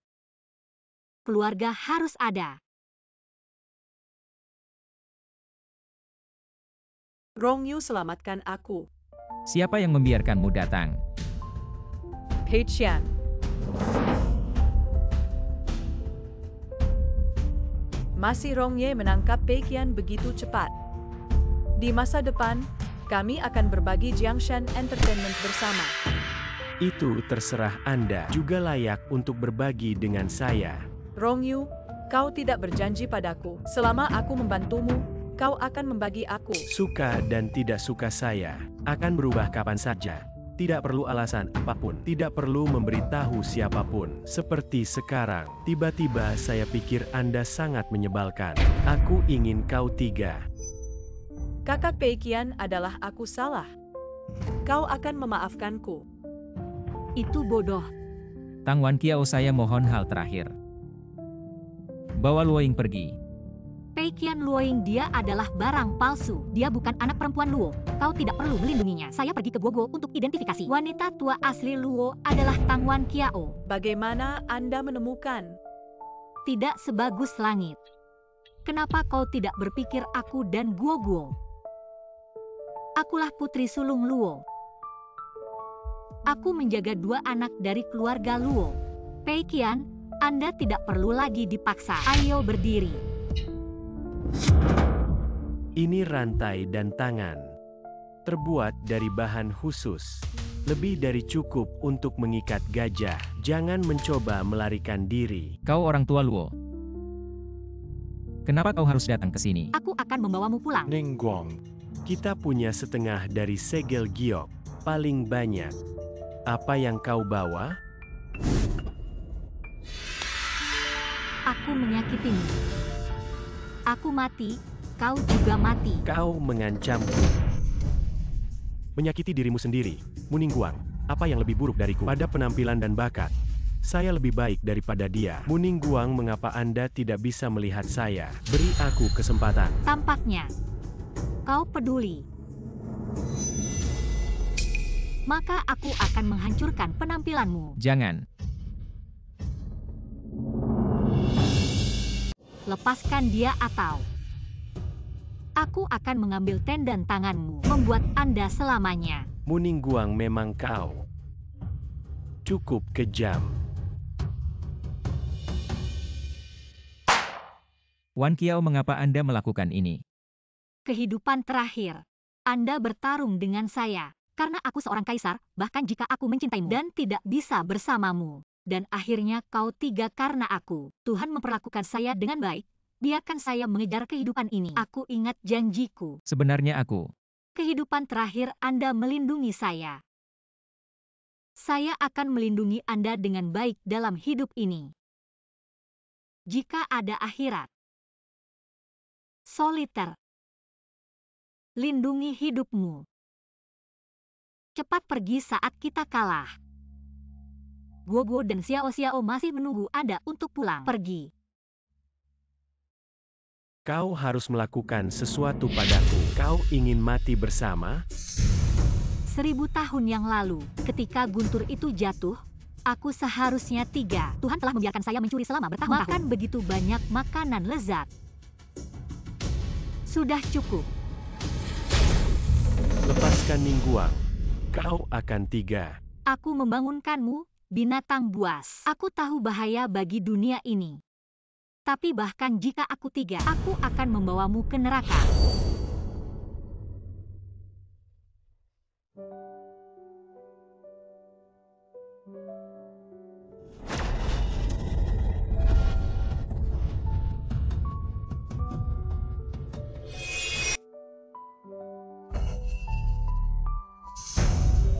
Speaker 1: keluarga harus ada.
Speaker 6: Rongyu, selamatkan aku.
Speaker 2: Siapa yang membiarkanmu datang?
Speaker 11: Pei Qian.
Speaker 6: Masih Rongye menangkap Pei Qian begitu cepat. Di masa depan, kami akan berbagi Jiangshan Entertainment bersama.
Speaker 9: Itu terserah Anda. Juga layak untuk berbagi dengan saya.
Speaker 6: Rongyu, kau tidak berjanji padaku. Selama aku membantumu, kau akan membagi aku.
Speaker 9: Suka dan tidak suka saya akan berubah kapan saja. Tidak perlu alasan apapun. Tidak perlu memberitahu siapapun. Seperti sekarang, tiba-tiba saya pikir Anda sangat menyebalkan. Aku ingin kau 3.
Speaker 6: Kakak Pei Qian adalah aku salah. Kau akan memaafkanku.
Speaker 1: Itu bodoh.
Speaker 2: Tang Wan Qiao, saya mohon hal terakhir. Bawa Luoying pergi.
Speaker 1: Pei Qian Luoying, dia adalah barang palsu. Dia bukan anak perempuan Luo. Kau tidak perlu melindunginya. Saya pergi ke Guo Guo untuk identifikasi. Wanita tua asli Luo adalah Tang Wan Qiao.
Speaker 6: Bagaimana Anda menemukan?
Speaker 1: Tidak sebagus langit. Kenapa kau tidak berpikir aku dan Guo Guo? Akulah putri sulung Luo. Aku menjaga 2 anak dari keluarga Luo. Pei Qian, Anda tidak perlu lagi dipaksa. Ayo berdiri.
Speaker 9: Ini rantai dan tangan. Terbuat dari bahan khusus. Lebih dari cukup untuk mengikat gajah. Jangan mencoba melarikan diri.
Speaker 2: Kau orang tua Luo. Kenapa kau harus datang ke sini?
Speaker 1: Aku akan membawamu pulang.
Speaker 10: Ningguang.
Speaker 9: Kita punya setengah dari segel giok. Paling banyak. Apa yang kau bawa?
Speaker 1: Aku menyakitimu. Aku mati, kau juga mati.
Speaker 9: Kau mengancamku. Menyakiti dirimu sendiri. Muningguang, apa yang lebih buruk dariku? Pada penampilan dan bakat, saya lebih baik daripada dia. Muningguang, mengapa Anda tidak bisa melihat saya? Beri aku kesempatan.
Speaker 1: Tampaknya kau peduli. Maka aku akan menghancurkan penampilanmu.
Speaker 2: Jangan.
Speaker 1: Lepaskan dia atau aku akan mengambil tendon tanganmu, membuat Anda selamanya.
Speaker 9: Muningguang, memang kau cukup kejam.
Speaker 2: Wan Qiao, mengapa Anda melakukan ini?
Speaker 1: Kehidupan terakhir. Anda bertarung dengan saya. Karena aku seorang kaisar, bahkan jika aku mencintaimu dan tidak bisa bersamamu. Dan akhirnya kau tiga karena aku. Tuhan memperlakukan saya dengan baik. Biarkan saya mengejar kehidupan ini. Aku ingat janjiku.
Speaker 2: Sebenarnya aku.
Speaker 1: Kehidupan terakhir Anda melindungi saya. Saya akan melindungi Anda dengan baik dalam hidup ini. Jika ada akhirat. Soliter. Lindungi hidupmu. Cepat pergi saat kita kalah. Guo dan Xiao masih menunggu Anda untuk pulang. Pergi.
Speaker 9: Kau harus melakukan sesuatu padaku. Kau ingin mati bersama?
Speaker 1: 1000 tahun yang lalu, ketika guntur itu jatuh, aku seharusnya 3. Tuhan telah membiarkan saya mencuri selama bertahun-tahun. Makan begitu banyak makanan lezat. Sudah cukup.
Speaker 9: Lepaskan Ningguang. Kau akan 3.
Speaker 1: Aku membangunkanmu, binatang buas. Aku tahu bahaya bagi dunia ini. Tapi bahkan jika aku 3, aku akan membawamu ke neraka.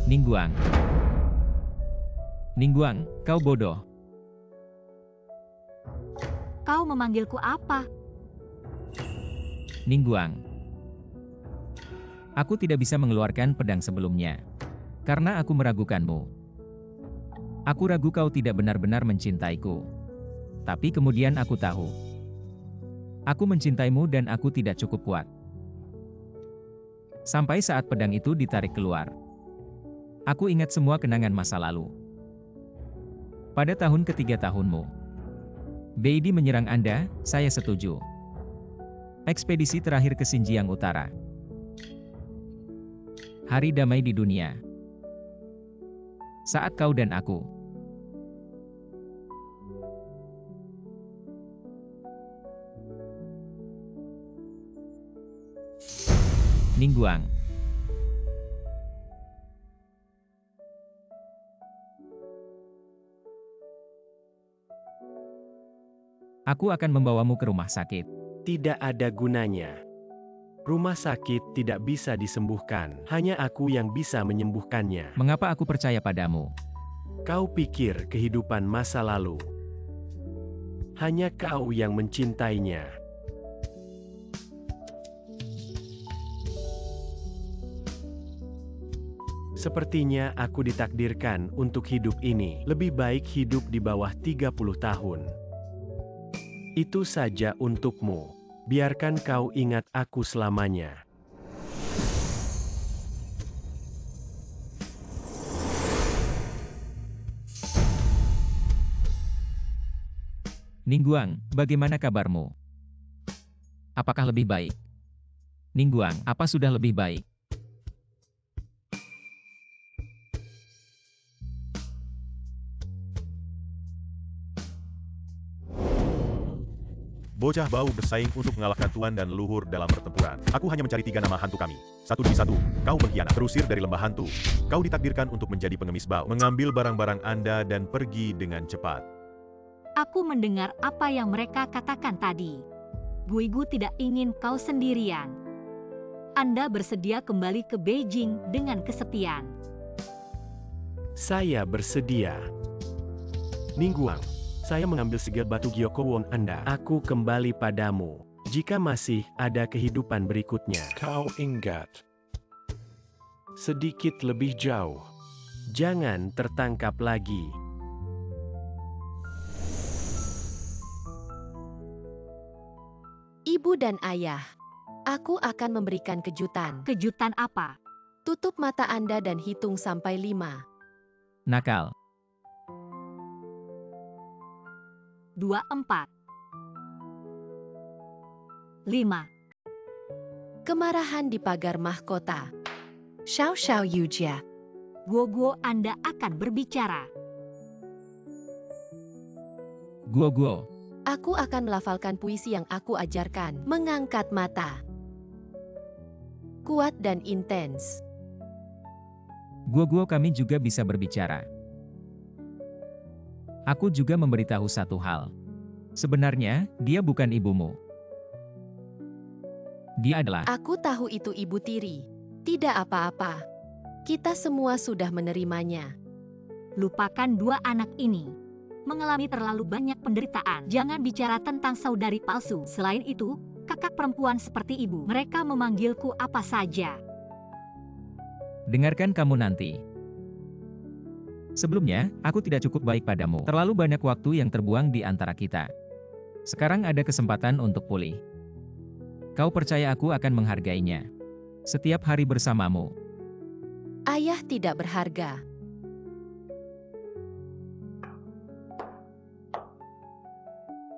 Speaker 2: Ningguang. Ningguang, kau bodoh.
Speaker 1: Kau memanggilku apa?
Speaker 2: Ningguang. Aku tidak bisa mengeluarkan pedang sebelumnya. Karena aku meragukanmu. Aku ragu kau tidak benar-benar mencintaiku. Tapi kemudian aku tahu. Aku mencintaimu dan aku tidak cukup kuat. Sampai saat pedang itu ditarik keluar. Aku ingat semua kenangan masa lalu. Pada tahun ketiga tahunmu, Beidi menyerang Anda, saya setuju. Ekspedisi terakhir ke Xinjiang Utara. Hari damai di dunia. Saat kau dan aku. Ningguang. Aku akan membawamu ke rumah sakit.
Speaker 9: Tidak ada gunanya. Rumah sakit tidak bisa disembuhkan. Hanya aku yang bisa menyembuhkannya.
Speaker 2: Mengapa aku percaya padamu?
Speaker 9: Kau pikir kehidupan masa lalu. Hanya kau yang mencintainya. Sepertinya aku ditakdirkan untuk hidup ini. Lebih baik hidup di bawah 30 tahun. Itu saja untukmu. Biarkan kau ingat aku selamanya.
Speaker 2: Ningguang, bagaimana kabarmu? Apakah lebih baik? Ningguang, apa sudah lebih baik?
Speaker 4: Bocah bau bersaing untuk mengalahkan tuan dan leluhur dalam pertempuran. Aku hanya mencari 3 nama hantu kami. Satu demi satu, kau mengkhianat. Terusir dari lembah hantu. Kau ditakdirkan untuk menjadi pengemis bau. Mengambil barang-barang Anda dan pergi dengan cepat.
Speaker 1: Aku mendengar apa yang mereka katakan tadi. Guigu tidak ingin kau sendirian. Anda bersedia kembali ke Beijing dengan kesepian.
Speaker 9: Saya bersedia. Ningguang. Saya mengambil segel batu Gyokowon Anda. Aku kembali padamu. Jika masih ada kehidupan berikutnya.
Speaker 10: Kau ingat.
Speaker 9: Sedikit lebih jauh. Jangan tertangkap lagi.
Speaker 3: Ibu dan ayah, aku akan memberikan kejutan.
Speaker 1: Kejutan apa?
Speaker 3: Tutup mata Anda dan hitung sampai 5.
Speaker 2: Nakal.
Speaker 1: 2, 4, 5.
Speaker 3: Kemarahan di pagar mahkota.
Speaker 12: Xiao Xiao Yujia.
Speaker 1: Guo, Anda akan berbicara.
Speaker 2: Guo.
Speaker 3: Aku akan melafalkan puisi yang aku ajarkan. Mengangkat mata. Kuat dan intens.
Speaker 2: Guo kami juga bisa berbicara. Aku juga memberitahu satu hal. Sebenarnya, dia bukan ibumu. Dia adalah...
Speaker 3: Aku tahu itu ibu tiri. Tidak apa-apa. Kita semua sudah menerimanya.
Speaker 1: Lupakan dua anak ini. Mengalami terlalu banyak penderitaan. Jangan bicara tentang saudari palsu. Selain itu, kakak perempuan seperti ibu. Mereka memanggilku apa saja.
Speaker 2: Dengarkan kamu nanti. Sebelumnya, aku tidak cukup baik padamu. Terlalu banyak waktu yang terbuang di antara kita. Sekarang ada kesempatan untuk pulih. Kau percaya aku akan menghargainya. Setiap hari bersamamu.
Speaker 3: Ayah tidak berharga.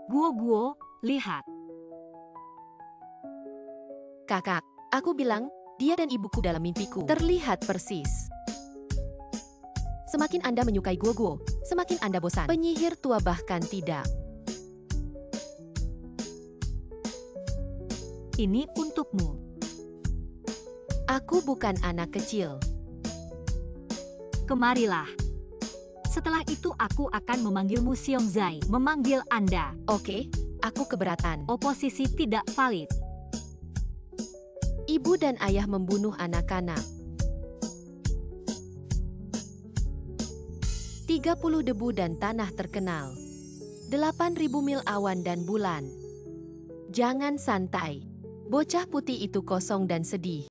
Speaker 1: Guo, lihat.
Speaker 3: Kakak, aku bilang, dia dan ibuku dalam mimpiku terlihat persis. Semakin Anda menyukai Guo, semakin Anda bosan. Penyihir tua bahkan tidak.
Speaker 1: Ini untukmu.
Speaker 3: Aku bukan anak kecil.
Speaker 1: Kemarilah. Setelah itu aku akan memanggilmu Xiongzai, memanggil Anda.
Speaker 3: Oke, aku keberatan.
Speaker 1: Oposisi tidak valid.
Speaker 3: Ibu dan ayah membunuh anak-anak. 30 debu dan tanah terkenal. 8.000 mil awan dan bulan. Jangan santai. Bocah putih itu kosong dan sedih.